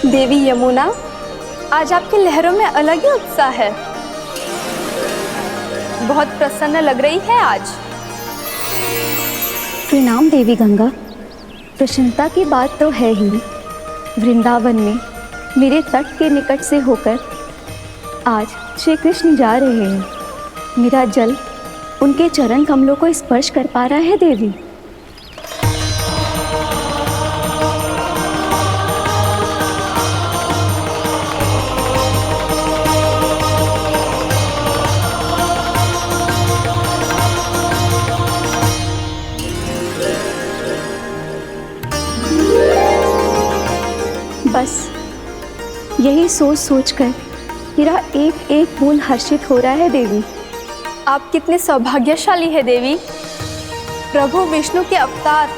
देवी यमुना, आज आपकी लहरों में अलग ही उत्साह है। बहुत प्रसन्न लग रही है आज। प्रणाम देवी गंगा। प्रसन्नता की बात तो है ही। वृंदावन में मेरे तट के निकट से होकर आज श्री कृष्ण जा रहे हैं। मेरा जल उनके चरण कमलों को स्पर्श कर पा रहा है देवी। बस यही सोच सोचकर मेरा एक एक बूंद हर्षित हो रहा है देवी। आप कितने सौभाग्यशाली है देवी। प्रभु विष्णु के अवतार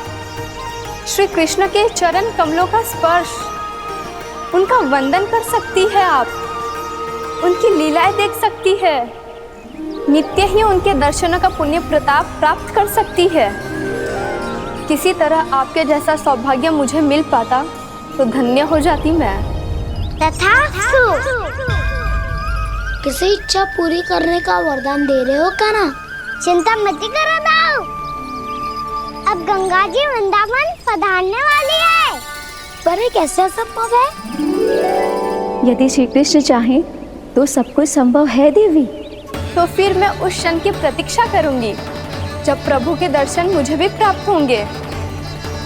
श्री कृष्ण के चरण कमलों का स्पर्श, उनका वंदन कर सकती है आप, उनकी लीलाएं देख सकती है, नित्य ही उनके दर्शनों का पुण्य प्रताप प्राप्त कर सकती है। किसी तरह आपके जैसा सौभाग्य मुझे मिल पाता तो धन्य हो जाती मैं। तथास्तु। किसी इच्छा पूरी करने का वरदान दे रहे हो कान्हा? चिंता मत करो दाऊ, अब गंगा जी वृंदावन पधारने वाली है। पर ये कैसे संभव है? यदि श्री कृष्ण चाहे तो सब कुछ संभव है देवी। तो फिर मैं उस क्षण की प्रतीक्षा करूंगी जब प्रभु के दर्शन मुझे भी प्राप्त होंगे।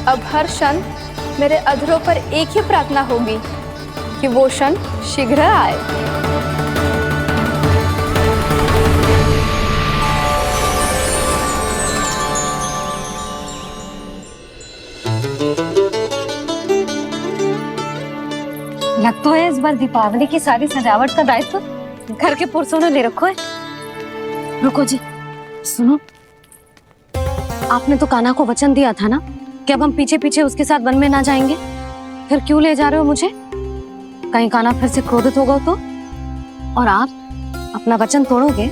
अब हर क्षण मेरे अधरों पर एक ही प्रार्थना होगी कि वो क्षण शीघ्र आए। लग तो है इस बार दीपावली की सारी सजावट का दायित्व घर के पुरुषों ने ले रखो है। रुको जी, सुनो, आपने तो कान्हा को वचन दिया था ना कि अब हम पीछे पीछे उसके साथ वन में ना जाएंगे, फिर क्यों ले जा रहे हो मुझे? कहीं कान्हा फिर से क्रोधित होगा तो? और आप अपना वचन तोड़ोगे?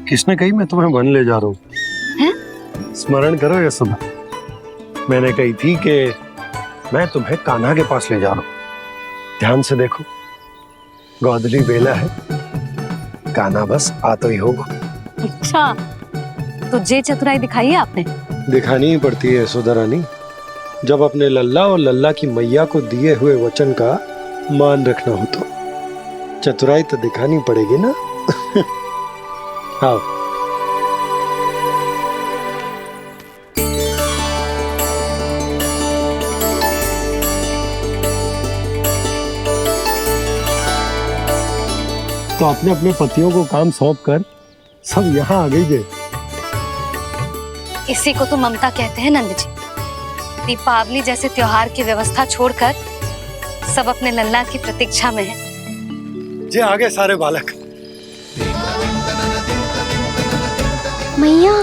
किसने कही मैं तुम्हें वन ले जा रहा हूँ? स्मरण करो यशोदा, मैंने कही थी कि मैं तुम्हें कान्हा के पास ले जा रहा हूँ। ध्यान से देखो, गोधली बेला है, कान्हा बस आ तो ही होगा। अच्छा, तो जे चतुराई दिखाई है आपने? दिखानी ही पड़ती है यशोदा रानी, जब अपने लल्ला और लल्ला की मैया को दिए हुए वचन का मान रखना हो तो चतुराई तो दिखानी पड़ेगी ना। आओ। तो अपने अपने पतियों को काम सौंप कर सब यहाँ आ गई गए। इसी को तो ममता कहते हैं नंद जी। दीपावली जैसे त्योहार की व्यवस्था छोड़कर सब अपने लल्ला की प्रतीक्षा में हैं। जे आगे सारे बालक। मैया,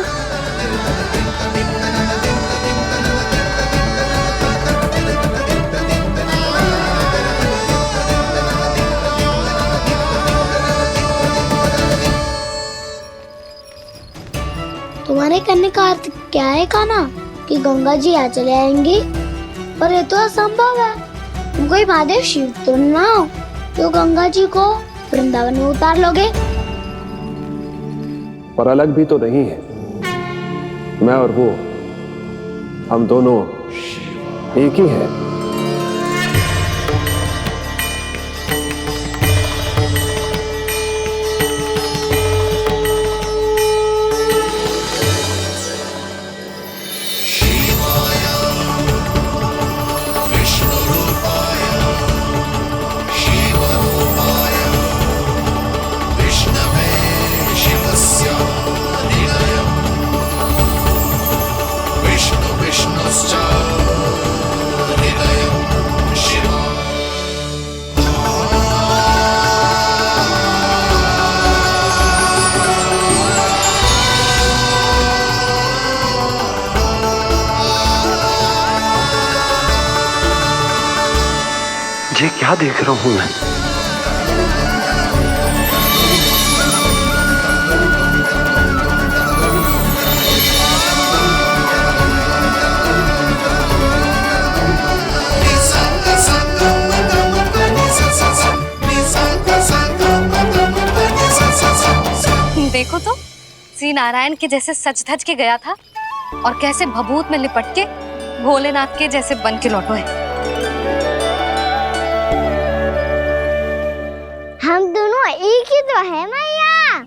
तुम्हारे करने का अर्थ क्या है कान्हा? कि गंगा जी यहाँ चले आएंगी? पर ये तो असंभव है। तुम कोई महादेव शिव तो ना हो तो गंगा जी को वृंदावन में उतार लोगे? पर अलग भी तो नहीं है। मैं और वो, हम दोनों एक ही हैं। ये क्या देख रहा हूँ मैं? देखो तो, श्री नारायण के जैसे सच धज के गया था और कैसे भभूत में लिपट के भोलेनाथ के जैसे बन के लौटो है। हम दोनों एक ही तो है मैया,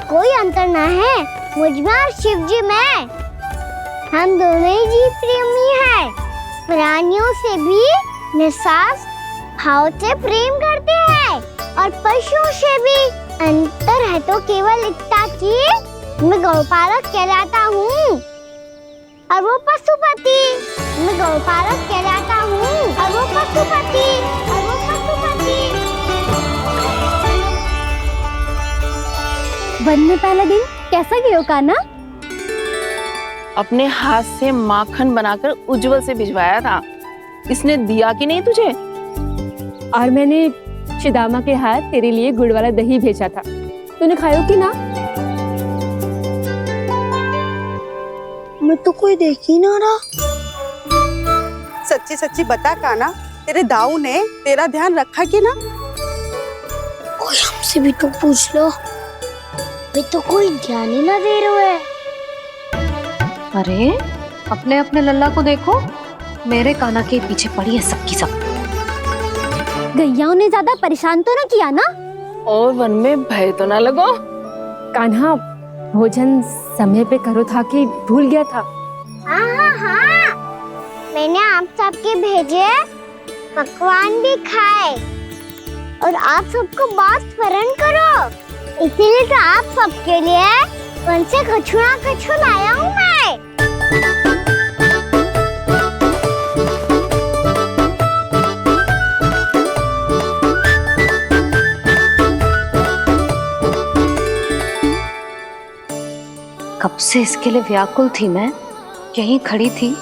कोई अंतर ना है मुझ में और शिव जी में। हम दोनों ही जीव प्रेमी हैं, प्राणियों से भी निस्वार्थ भाव से प्रेम करते हैं और पशुओं से भी। अंतर है तो केवल इतना कि मैं गौपालक कहलाता हूँ और वो पशुपति। मैं गौपालक कहलाता हूँ और वो पशुपति। वन में पहला दिन कैसा गया कान्हा? अपने हाथ से माखन बनाकर उज्जवल से भिजवाया था। इसने दिया कि नहीं तुझे? और मैंने शिदामा के हाथ तेरे लिए गुड़ वाला दही भेजा था, तूने खायो कि ना? मैं तो कोई देख ही ना रहा। सच्ची सच्ची बता कान्हा, तेरे दाऊ ने तेरा ध्यान रखा कि ना? कोई हमसे भी तो पूछ लो। पे तो कोई ध्यान ही ना दे रहा है। अरे अपने अपने लल्ला को देखो, मेरे कान्हा के पीछे पड़ी है सबकी सब। गैयाओं ने ज्यादा परेशान तो ना किया ना? और वन में भय तो ना लगो। कान्हा भोजन समय पे करो था कि भूल गया था? हाँ, मैंने आप सबके भेजे पकवान भी खाए और आप सबको बात स्मरण करो, इसीलिए तो आप सबके लिए वन से कछु लाया हूँ मैं। कब से इसके लिए व्याकुल थी मैं, यहीं खड़ी थी,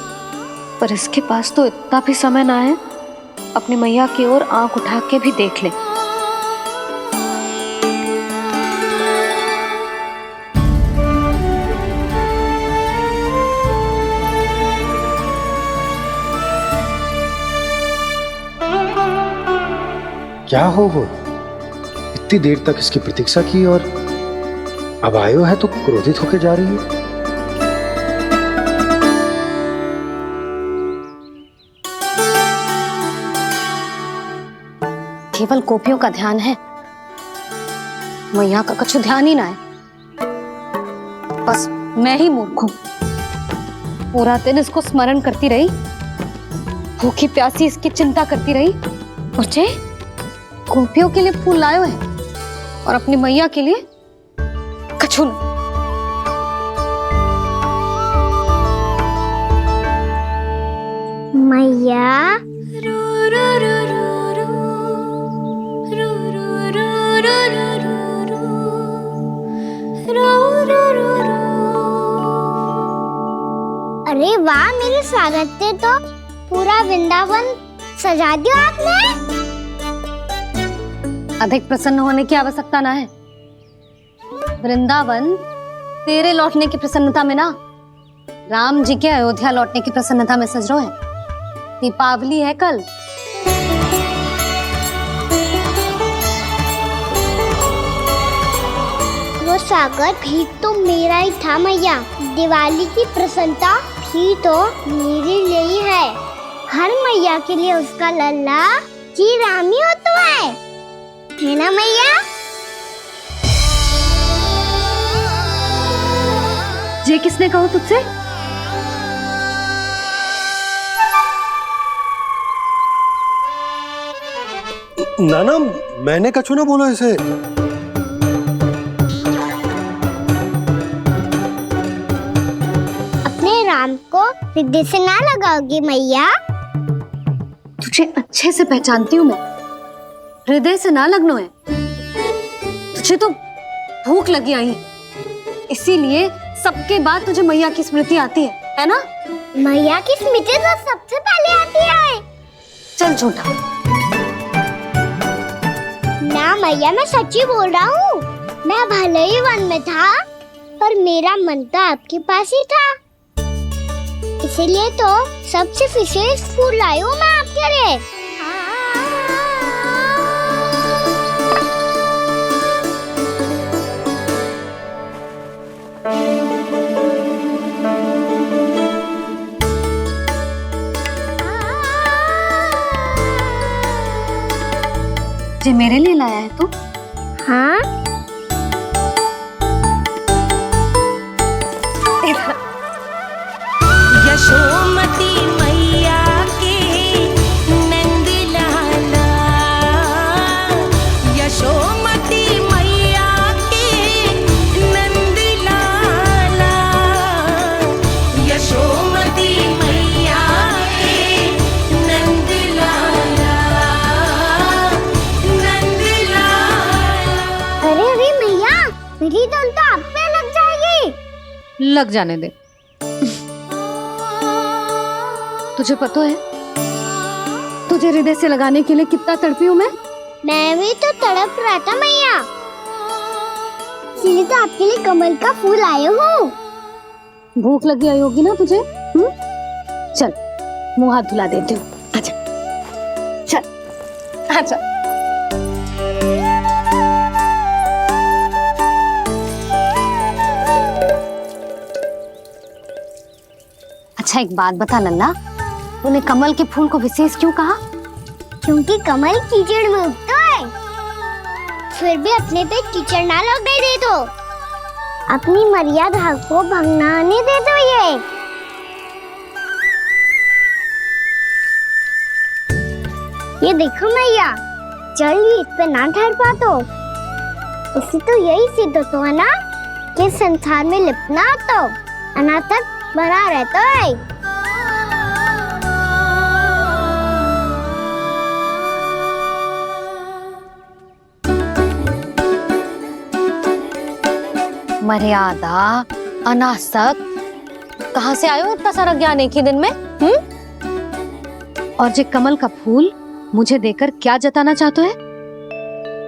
पर इसके पास तो इतना भी समय ना है अपनी मैया की ओर आंख उठा के भी देख ले। क्या हो इतनी देर तक इसकी प्रतीक्षा की और अब आयो है तो क्रोधित होके जा रही है। केवल गोपियों का ध्यान है, मैया का कुछ ध्यान ही ना है। बस मैं ही मूर्ख हूं, पूरा दिन इसको स्मरण करती रही, भूखी प्यासी इसकी चिंता करती रही, और जे गोपियों के लिए फूल लायो है और अपनी मैया के लिए कछु न। मैया अरे वाह, मेरे स्वागत से तो पूरा वृंदावन सजा दिया आपने। अधिक प्रसन्न होने की आवश्यकता ना है। वृंदावन तेरे लौटने की प्रसन्नता में ना, राम जी के अयोध्या लौटने की प्रसन्नता में सज रहे हैं। दीपावली है कल। वो स्वागत भी तो मेरा ही था मैया। दिवाली की प्रसन्नता भी तो मेरे लिए ही है। हर मैया के लिए उसका लल्ला जी राम ही होता है ना मैया? ये किसने कहा तुझसे? ना मैंने कछु ना बोला इसे। अपने राम को हृदय से ना लगाओगी मैया? तुझे अच्छे से पहचानती हूँ मैं, हृदय से ना लगनो है। तुझे तो भूख लगी आई, इसीलिए सबके बाद तुझे मैया की स्मृति आती है ना? मैया की स्मृति तो सबसे पहले आती है। चल झूठा। ना मैया, मैं सच्ची बोल रहा हूँ। मैं भले ही वन में था, पर मेरा मन तो आपके पास ही था। इसीलिए तो सबसे विशेष फूल लाई हूँ मैं आपके लिए। ये मेरे लिए लाया है तू? हाँ। यशोमती मैया के नंद लाला, यशोमती मैया के नंद लाला, यशोमती मैया के नंद लाला, नंद लाला। अरे मैया, मेरी धुन तो आप पे लग जाएगी। लग जाने दे। तुझे पता है तुझे हृदय से लगाने के लिए कितना तड़पी हूँ मैं? मैं भी तो तड़प रहा था मैया, इसलिए तो आपके लिए कमल का फूल आया हूँ। भूख लगी आई होगी ना तुझे? चल मुंह हाथ धुला देती हूँ। आजा, चल आजा। एक बात बता लल्ला, तूने कमल के फूल को विशेष क्यों कहा? क्योंकि कमल कीचड़ में उगता है, फिर भी अपने पे कीचड़ ना लगने दे दो, अपनी मर्यादा को भंगना नहीं दे दो। ये देखो मैया, जल भी इस पे ना ठहर पा तो इससे तो यही सिद्ध होता है ना कि संसार में लिपना तो अनाथ तक बना रहता है। मर्यादा, अनासक्त, कहाँ से आयो इतना सारा ज्ञान एक ही दिन में? और जे कमल का फूल मुझे देकर क्या जताना चाहते है?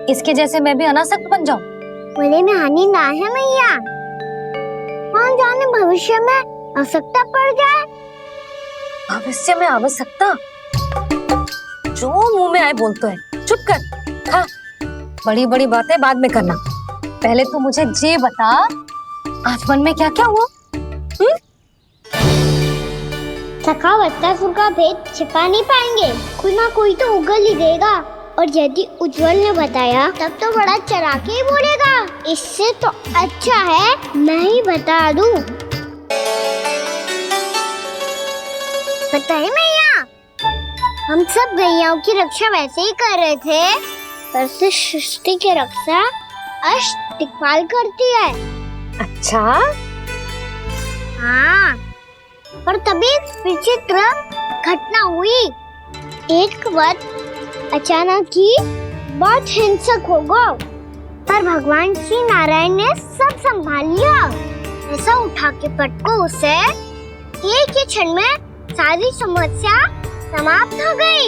इसके जैसे मैं भी अनासक्त बन जाऊं? बोले में हानि ना है मैया, कौन जाने भविष्य में आवश्यकता पड़ जाए। भविष्य में आवश्यकता? जो मुंह में आए बोलते हैं, चुप कर। हाँ, बड़ी बड़ी बातें बाद में करना, पहले तो मुझे ये बता आज मन में क्या क्या हुआ? सखावत्तासुर का भेद छिपा नहीं पाएंगे, कोई ना कोई तो उगल ही देगा, और यदि उज्जवल ने बताया तब तो बड़ा चढ़ा के ही बोलेगा। इससे तो अच्छा है मैं ही बता दूं। पता है मैया, हम सब गैयाओं की रक्षा वैसे ही कर रहे थे, पर से सृष्टि की रक्षा अष्ट दिक्पाल करती है। अच्छा? हाँ, पर तभी विचित्र घटना हुई। एक वक्त अचानक ही बहुत हिंसक हो गया, पर भगवान श्री नारायण ने सब संभाल लिया। ऐसा उठा के पटको उसे, एक ही क्षण में सारी समस्या समाप्त हो गई।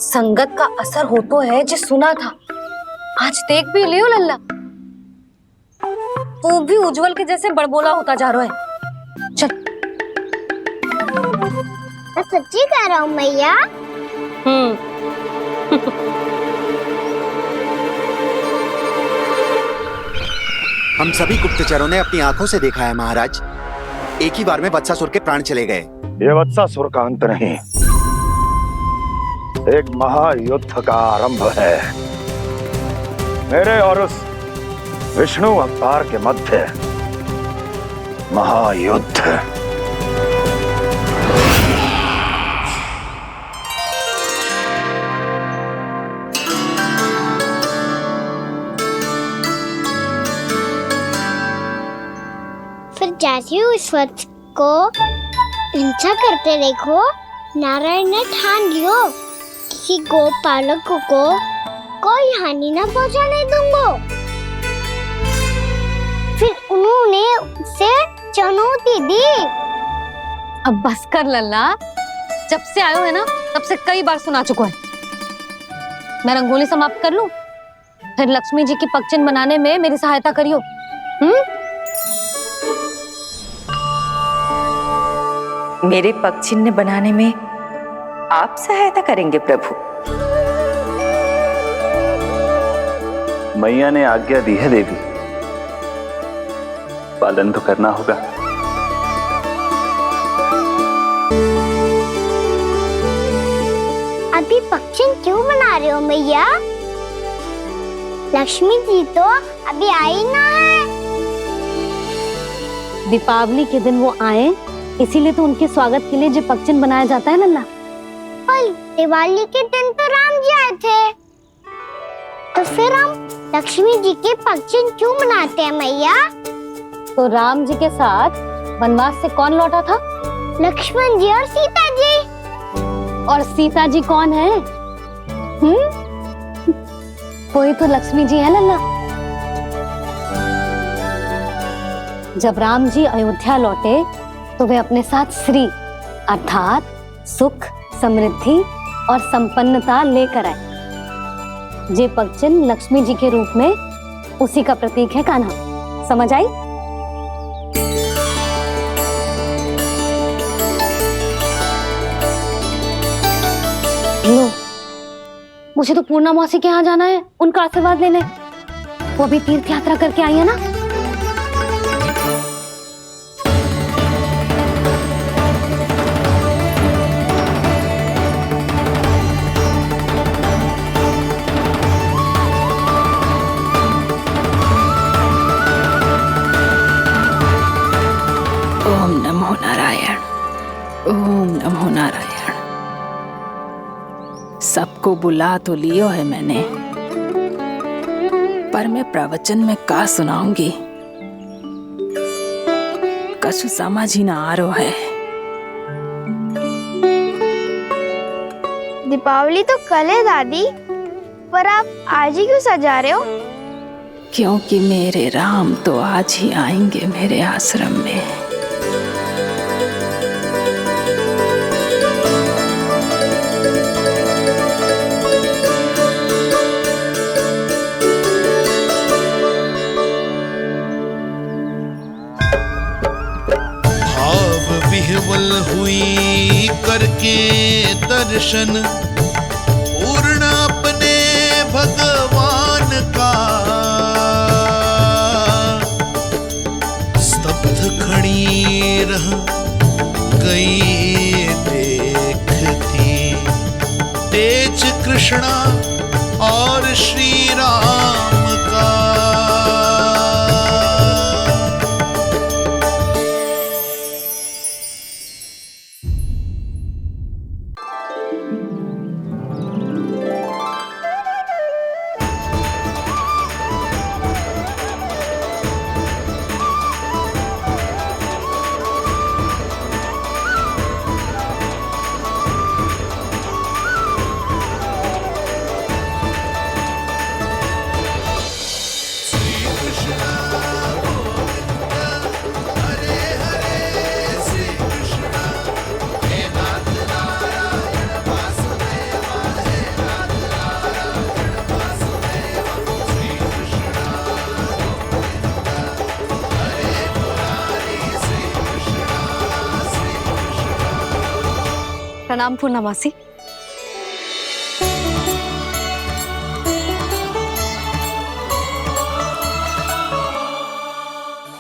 संगत का असर हो तो है, जो सुना था आज देख भी लियो लल्ला, तू भी उज्जवल के जैसे बड़बोला होता जा रहा है। चल। मैं सच्ची कह रहा हूँ मैया। हम सभी गुप्तचरों ने अपनी आंखों से देखा है महाराज, एक ही बार में वत्सासुर के प्राण चले गए। ये वत्सासुर का अंत नहीं, एक महायुद्ध का आरंभ है। मेरे और उस विष्णु अवतार के मध्य महायुद्ध। फिर जैसे ही उस वक्त को हिंसा करते देखो, नारायण ने ठान लियो किसी गोपालक को कोई हानि न पहुंचाने दूंगा। फिर उन्होंने उसे चुनौती दी। अब बस कर लल्ला, जब से आयो है ना तब से कई बार सुना चुका है। मैं रंगोली समाप्त कर लूं, फिर लक्ष्मी जी की पगचिन बनाने में मेरी सहायता करियो। मेरे पगचिन्ह बनाने में आप सहायता करेंगे प्रभु? मैया ने आज्ञा दी है देवी, पालन तो करना होगा। अभी पगचिन क्यों बना रहे हो मैया? लक्ष्मी जी तो अभी आई ना है। दीपावली के दिन वो आए, इसीलिए तो उनके स्वागत के लिए जो पगचिन बनाया जाता है लल्ला। और दिवाली के दिन तो राम जी आए थे, तो फिर हम लक्ष्मी जी के पगचिन क्यों मनाते हैं मैया? तो राम जी के साथ वनवास से कौन लौटा था? लक्ष्मण जी और सीता जी। और सीता जी कौन है? कोई तो लक्ष्मी जी है लल्ला। जब राम जी अयोध्या लौटे तो वे अपने साथ श्री अर्थात सुख, समृद्धि और संपन्नता लेकर आए। जे पगचिन लक्ष्मी जी के रूप में उसी का प्रतीक है कान्हा। समझ आई? लो, मुझे तो पूर्णा मौसी के यहाँ जाना है, उनका आशीर्वाद लेने। वो अभी तीर्थ यात्रा करके आई है ना। ओम नमो नारायण। सबको बुला तो लियो है मैंने, पर मैं प्रवचन में का सुनाऊंगी, कछु समझ ही ना आ रहा है। दीपावली तो कल है दादी, पर आप आज ही क्यों सजा रहे हो? क्योंकि मेरे राम तो आज ही आएंगे मेरे आश्रम में। भाव विह्वल हुई करके दर्शन, पूर्ण अपने भगवान का, स्तब्ध खड़ी रह गई देखती तेज कृष्णा और श्री राम का। प्रणाम पूर्णमासी।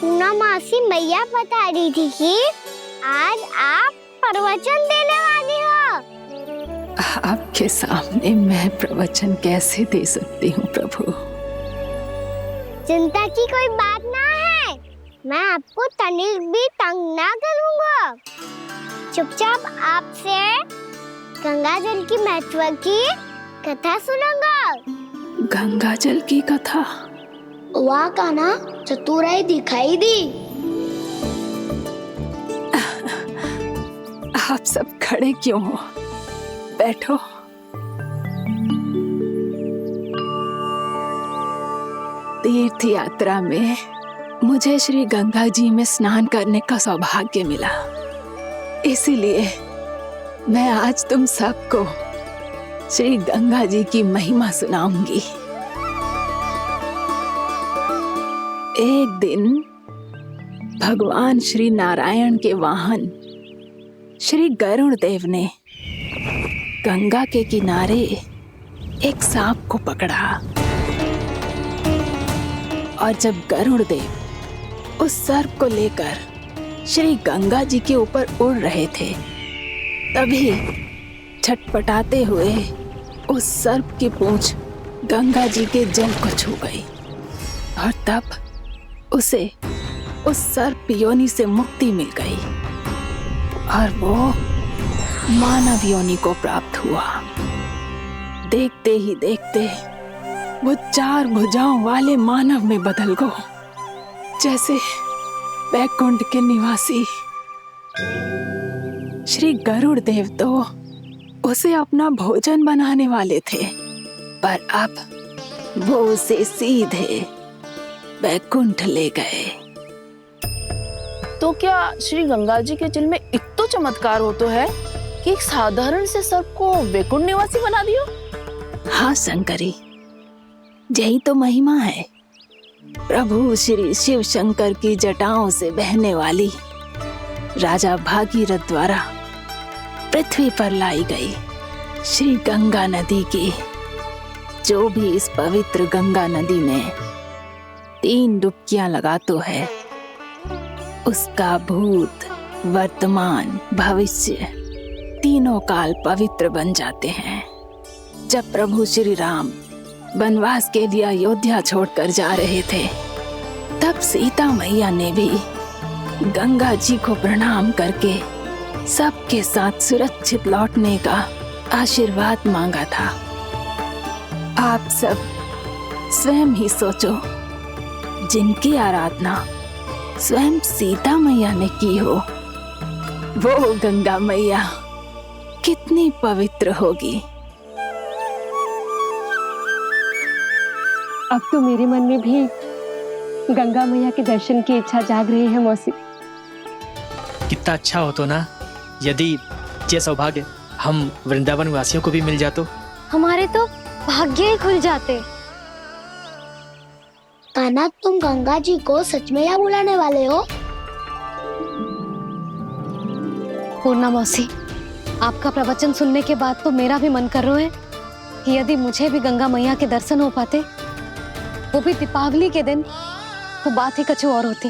पूर्णमासी मैया बता रही थी कि आज आप प्रवचन देने वाली हो। आपके सामने मैं प्रवचन कैसे दे सकती हूँ प्रभु? चिंता की कोई बात ना है, मैं आपको तनिक भी तंग ना करूँगा। चुपचाप आपसे गंगा जल की महत्व की कथा सुनूंगा। गंगा जल की कथा? वाह कान्हा, चतुराई दिखाई दी। आप सब खड़े क्यों हो? बैठो। तीर्थ यात्रा में मुझे श्री गंगा जी में स्नान करने का सौभाग्य मिला, इसीलिए मैं आज तुम सबको श्री गंगा जी की महिमा सुनाऊंगी। एक दिन भगवान श्री नारायण के वाहन श्री गरुड़ देव ने गंगा के किनारे एक सांप को पकड़ा, और जब गरुड़ देव उस सर्प को लेकर श्री गंगा जी के ऊपर उड़ रहे थे, तभी छटपटाते हुए उस सर्प की पूंछ गंगा जी के जल को छू गई, और तब उसे उस सर्प योनि से मुक्ति मिल गई और वो मानव योनि को प्राप्त हुआ। देखते ही देखते वो 4 भुजाओं वाले मानव में बदल गो, जैसे वैकुंठ के निवासी। श्री गरुड़ देव तो उसे अपना भोजन बनाने वाले थे, पर अब वो उसे सीधे वैकुंठ ले गए। तो क्या श्री गंगा जी के जल में इतना चमत्कार हो तो है कि एक साधारण से सर्प को वैकुंठ निवासी बना दियो? हाँ शंकरी, यही तो महिमा है। प्रभु श्री शिव शंकर की जटाओं से बहने वाली राजा भागीरथ द्वारा पृथ्वी पर लाई गई श्री गंगा नदी की, जो भी इस पवित्र गंगा नदी में 3 डुबकियां लगातो है, उसका भूत, वर्तमान, भविष्य तीनों काल पवित्र बन जाते हैं। जब प्रभु श्री राम वनवास के लिए अयोध्या छोड़कर जा रहे थे, तब सीता मैया ने भी गंगा जी को प्रणाम करके सबके साथ सुरक्षित लौटने का आशीर्वाद मांगा था। आप सब स्वयं ही सोचो, जिनकी आराधना स्वयं सीता मैया ने की हो, वो गंगा मैया कितनी पवित्र होगी। अब तो मेरे मन में भी गंगा मैया के दर्शन की इच्छा जाग रही है मौसी। कितना अच्छा हो तो ना यदि ये सौभाग्य हम वृंदावन वासियों को भी मिल जातो। हमारे तो भाग्य ही खुल जाते। कान्हा, तुम गंगा जी को सच में यहाँ बुलाने वाले हो? पूर्णा मौसी, आपका प्रवचन सुनने के बाद तो मेरा भी मन कर रहा है कि यदि मुझे भी गंगा मैया के दर्शन हो पाते, वो भी दीपावली के दिन, तो बात ही कुछ और होती।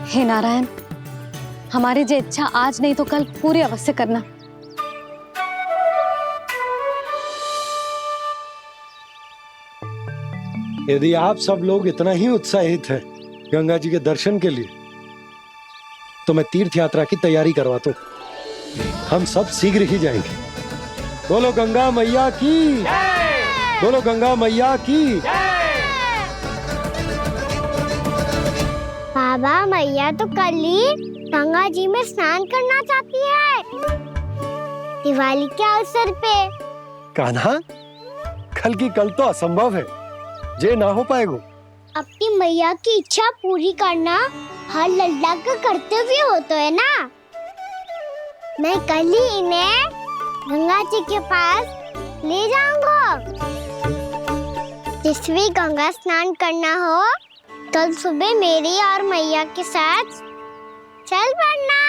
हे नारायण, हमारी जो इच्छा आज नहीं तो कल पूरी अवश्य करना। यदि आप सब लोग इतना ही उत्साहित हैं गंगा जी के दर्शन के लिए, तो मैं तीर्थ यात्रा की तैयारी करवाता हूँ। हम सब शीघ्र ही जाएंगे। बोलो गंगा मैया की, बोलो गंगा मैया की। बाबा, मैया तो कल ही गंगा जी में स्नान करना चाहती है, दिवाली के अवसर पे। कान्हा, कल की कल तो असंभव है, जे ना हो पाएगा। अपनी मैया की इच्छा पूरी करना हर लल्ला का कर्तव्य होता है ना। मैं कल ही इन्हें गंगा जी के पास ले जाऊंगा। जिस भी गंगा स्नान करना हो, कल सुबह मेरी और मैया के साथ चल पड़ना।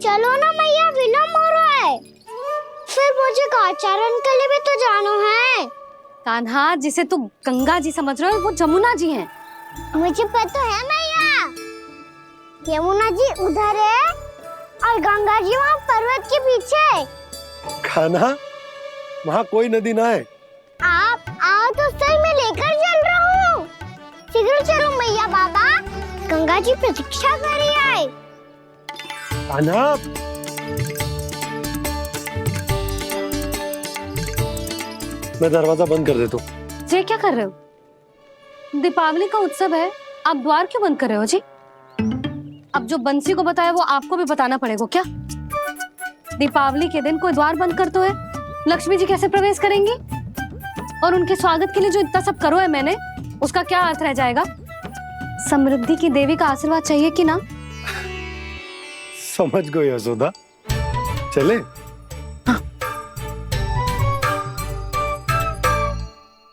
चलो ना मैया, विलम्ब हो रहा है। फिर मुझे काचारण के लिए भी तो जाना है। कान्हा, जिसे तू गंगा जी समझ रहे हो, वो जमुना जी हैं। मुझे पता है मैया, यमुना जी उधर है और गंगा जी वहाँ पर्वत के पीछे। कान्हा, वहाँ कोई नदी ना है। आप आओ तो सही, मैं लेकर चल रहा हूँ। शीघ्र चलो मैया। बाबा, गंगा जी प्रतीक्षा कर रही है। कान्हा, मैं दरवाजा बंद कर देता हूँ। जी क्या कर रहे हो? दीपावली का उत्सव है, आप द्वार क्यों बंद कर रहे हो जी? अब जो बंसी को बताया वो आपको भी बताना पड़ेगा क्या? दीपावली के दिन कोई द्वार बंद कर तो है, लक्ष्मी जी कैसे प्रवेश करेंगी? और उनके स्वागत के लिए जो इतना सब करो है मैंने, उसका क्या अर्थ रह जाएगा? समृद्धि की देवी का आशीर्वाद चाहिए कि ना? समझ गई यशोदा, चले।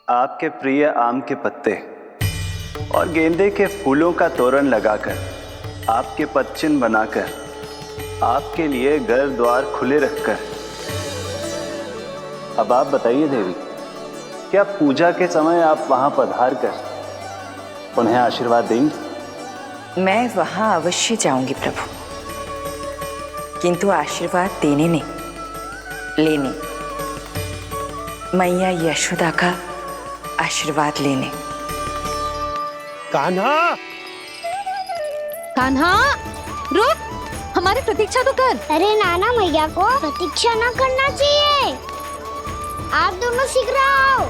आपके प्रिय आम के पत्ते और गेंदे के फूलों का तोरण लगाकर, आपके पदचिन्ह बनाकर, आपके लिए घर द्वार खुले रखकर, अब आप बताइए देवी, क्या पूजा के समय आप वहां पधार कर उन्हें आशीर्वाद देंगी? मैं वहां अवश्य जाऊंगी प्रभु, किंतु आशीर्वाद देने नहीं, लेने, मैया यशोदा का आशीर्वाद लेने। कान्हा, कान्हा, रुक, हमारी प्रतीक्षा तो कर। अरे नाना, मैया को प्रतीक्षा ना करना चाहिए। आप दोनों शीघ्र आओ।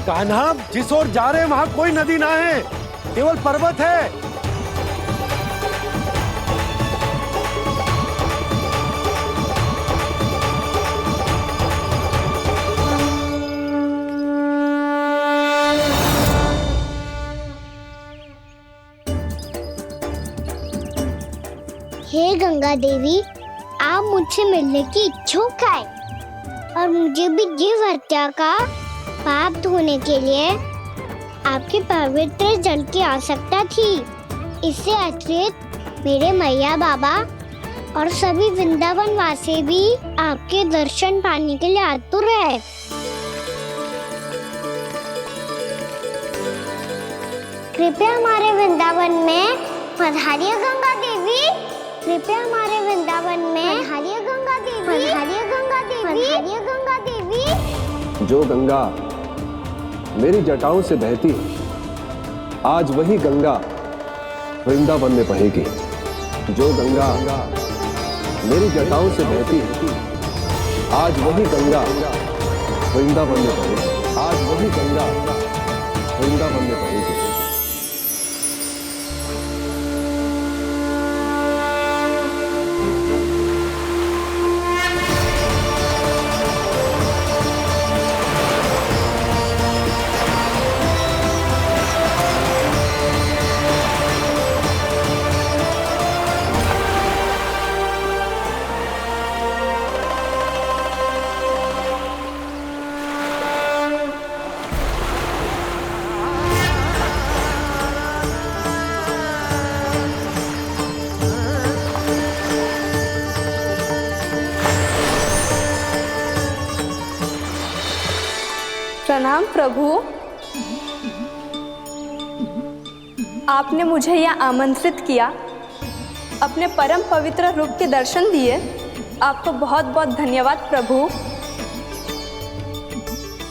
कान्हा, जिस ओर जा रहे हैं वहाँ कोई नदी ना है, केवल पर्वत है। हे गंगा देवी, आप मुझसे मिलने की इच्छुक है और मुझे भी जीव हत्या का पाप धोने के लिए आपके पवित्र जल की आवश्यकता थी। इससे अतिरिक्त मेरे मैया बाबा और सभी वृंदावन वासी भी आपके दर्शन पाने के लिए आतुर है। कृपया हमारे वृंदावन में पधारिए गंगा देवी। कृपया हमारे वृंदावन में पधारिए गंगा देवी। पधारिए गंगा देवी। पधारिए गंगा देवी। जो गंगा मेरी जटाओं से बहती है, आज वही गंगा वृंदावन में बहेगी। जो गंगा मेरी जटाओं से बहती है, आज वही गंगा वृंदावन में बहेगी। आज वही गंगा वृंदावन में बहेगी। प्रणाम प्रभु। आपने मुझे यह आमंत्रित किया, अपने परम पवित्र रूप के दर्शन दिए। आपको बहुत बहुत धन्यवाद प्रभु।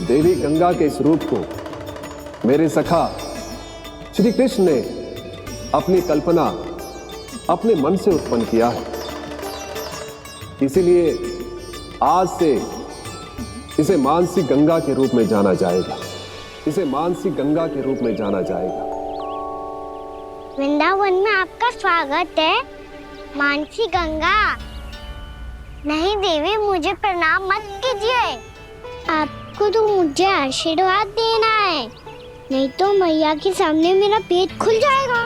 देवी गंगा के इस रूप को मेरे सखा श्री कृष्ण ने अपनी कल्पना अपने मन से उत्पन्न किया है। इसीलिए आज से इसे मानसी गंगा के रूप में जाना जाएगा। इसे मानसी गंगा के रूप में जाना जाएगा। वृंदावन में आपका स्वागत है मानसी गंगा। नहीं देवी, मुझे प्रणाम मत कीजिए। आपको तो मुझे आशीर्वाद देना है, नहीं तो मैया के सामने मेरा पेट खुल जाएगा।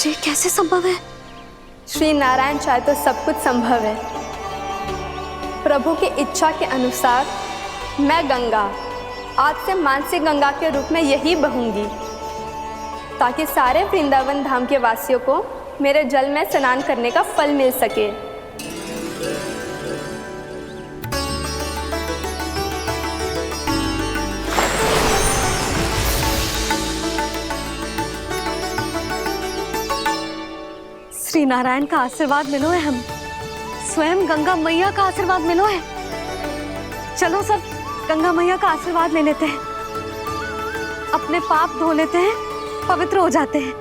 ये कैसे संभव है? श्री नारायण चाहे तो सब कुछ संभव है। प्रभु की इच्छा के अनुसार मैं गंगा आज से मानसी गंगा के रूप में यही बहूंगी, ताकि सारे वृंदावन धाम के वासियों को मेरे जल में स्नान करने का फल मिल सके। श्री नारायण का आशीर्वाद मिलो है, हम स्वयं गंगा मैया का आशीर्वाद मिलो है। चलो सब गंगा मैया का आशीर्वाद ले लेते हैं, अपने पाप धो लेते हैं, पवित्र हो जाते हैं।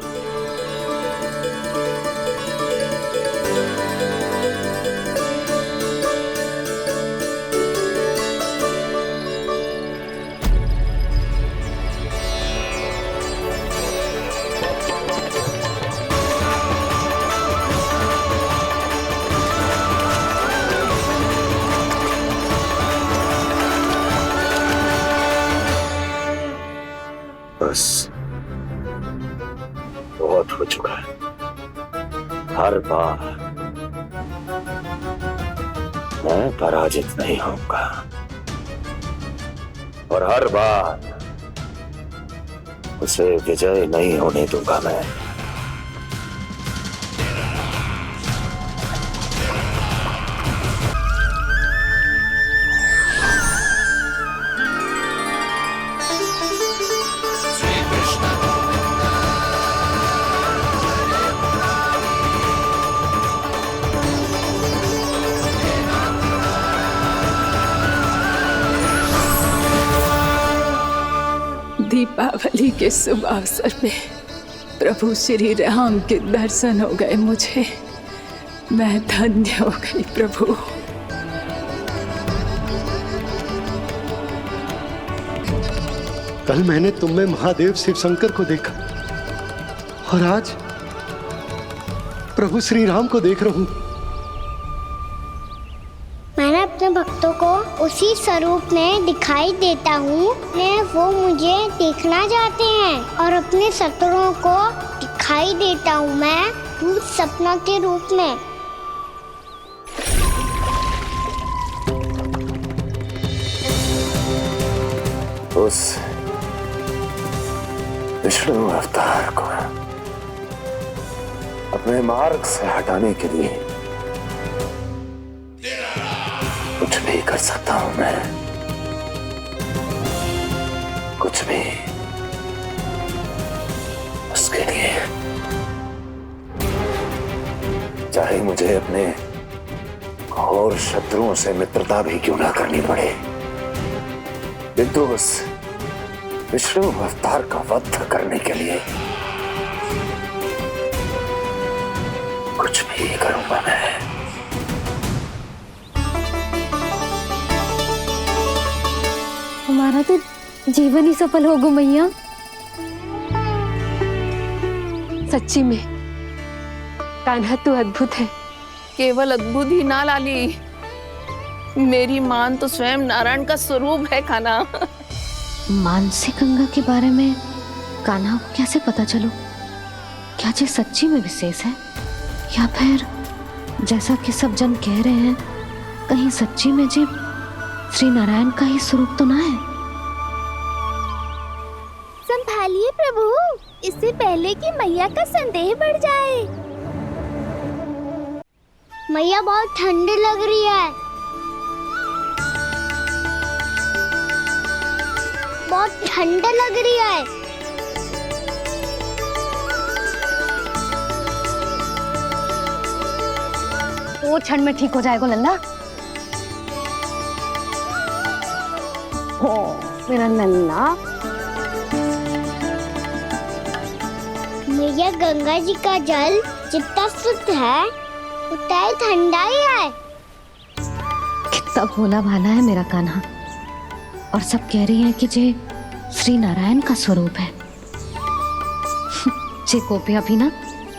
बस बहुत हो चुका है। हर बार मैं पराजित नहीं होऊंगा और हर बार उसे विजय नहीं होने दूंगा मैं। दीपावली के शुभ अवसर में प्रभु श्री राम के दर्शन हो गए मुझे। मैं धन्य हो गई प्रभु। कल मैंने तुम में महादेव शिव शंकर को देखा और आज प्रभु श्री राम को देख रहा हूं। मैंने अपने भक्तों को उसी स्वरूप में दिखाई देता हूँ। वो मुझे देखना चाहते हैं और अपने शत्रुओं को दिखाई देता हूँ मैं भूत सपना के रूप में। उस विष्णु अवतार को अपने मार्ग से हटाने के लिए कुछ भी कर सकता हूं मैं, कुछ भी। उसके लिए चाहे मुझे अपने घोर शत्रुओं से मित्रता भी क्यों ना करनी पड़े, किंतु उस विष्णु अवतार का वध करने के लिए कुछ भी करूंगा मैं। हमारा तो जीवन ही सफल हो गो मैया। सच्ची में कान्हा तू अद्भुत है। केवल अद्भुत ही ना लाली, मेरी मान तो स्वयं नारायण का स्वरूप है कान्हा। मानसी गंगा के बारे में कान्हा को कैसे पता चलो? क्या ये सच्ची में विशेष है या फिर जैसा कि सब जन कह रहे हैं कहीं सच्ची में जी श्री नारायण का ही स्वरूप तो ना है? संभालिए प्रभु, इससे पहले कि मैया का संदेह बढ़ जाए। मैया बहुत ठंडी लग रही है, बहुत ठंडा लग रही है। वो ठंड में ठीक हो जाएगा लल्ला। हो मेरा लल्ला। मैया गंगा जी का जल जितना शुद्ध है उतना ही ठंडा ही है। कितना भोला भाला है मेरा कान्हा। और सब कह रही हैं कि जे श्री नारायण का स्वरूप है। जे गोपियां भी ना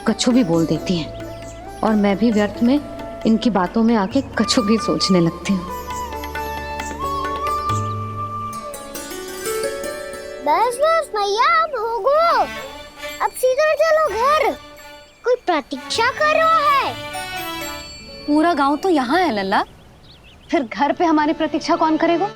कछु भी बोल देती हैं और मैं भी व्यर्थ में इनकी बातों में आके कछु भी सोचने लगती हूँ। बस बस मैया, अब होगो, अब सीधा चलो घर। कोई प्रतीक्षा कर रहा है। पूरा गांव तो यहाँ है लल्ला, फिर घर पे हमारी प्रतीक्षा कौन करेगा?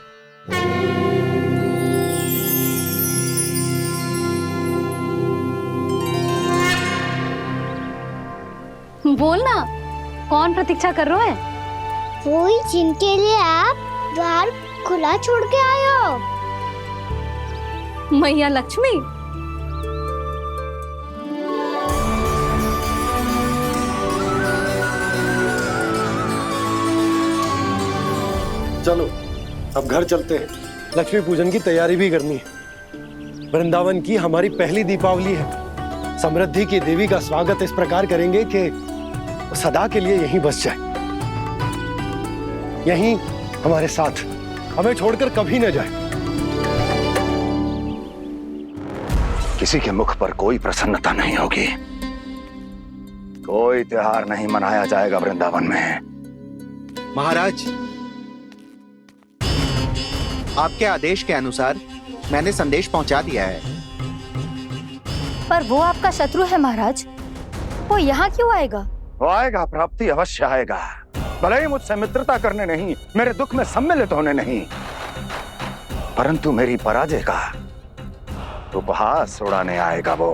बोल ना, कौन प्रतीक्षा कर रहे हैं? वही जिनके लिए आप द्वार खुला छोड़ के आए हो। मैया लक्ष्मी। चलो अब घर चलते हैं। लक्ष्मी पूजन की तैयारी भी करनी है। वृंदावन की हमारी पहली दीपावली है। समृद्धि की देवी का स्वागत इस प्रकार करेंगे कि वो सदा के लिए यहीं बस जाए, यहीं हमारे साथ, हमें छोड़कर कभी न जाए। किसी के मुख पर कोई प्रसन्नता नहीं होगी, कोई त्योहार नहीं मनाया जाएगा वृंदावन में। महाराज, आपके आदेश के अनुसार मैंने संदेश पहुंचा दिया है। पर वो आपका शत्रु है महाराज, वो यहाँ क्यों आएगा? वो आएगा, प्राप्ति अवश्य आएगा। भले ही मुझसे मित्रता करने नहीं, मेरे दुख में सम्मिलित होने नहीं, परंतु मेरी पराजय का उपहास उड़ाने आएगा वो।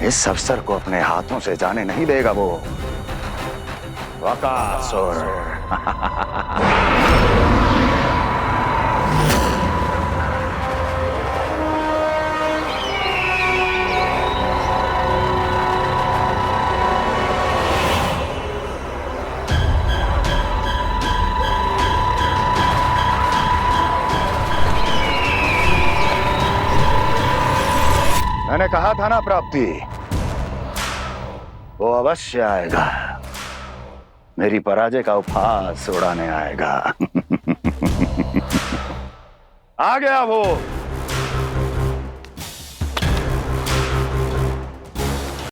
इस अवसर को अपने हाथों से जाने नहीं देगा वो बकासुर। मैंने कहा था ना प्राप्ति, वो अवश्य आएगा, मेरी पराजय का उपहास उड़ाने आएगा। आ गया वो।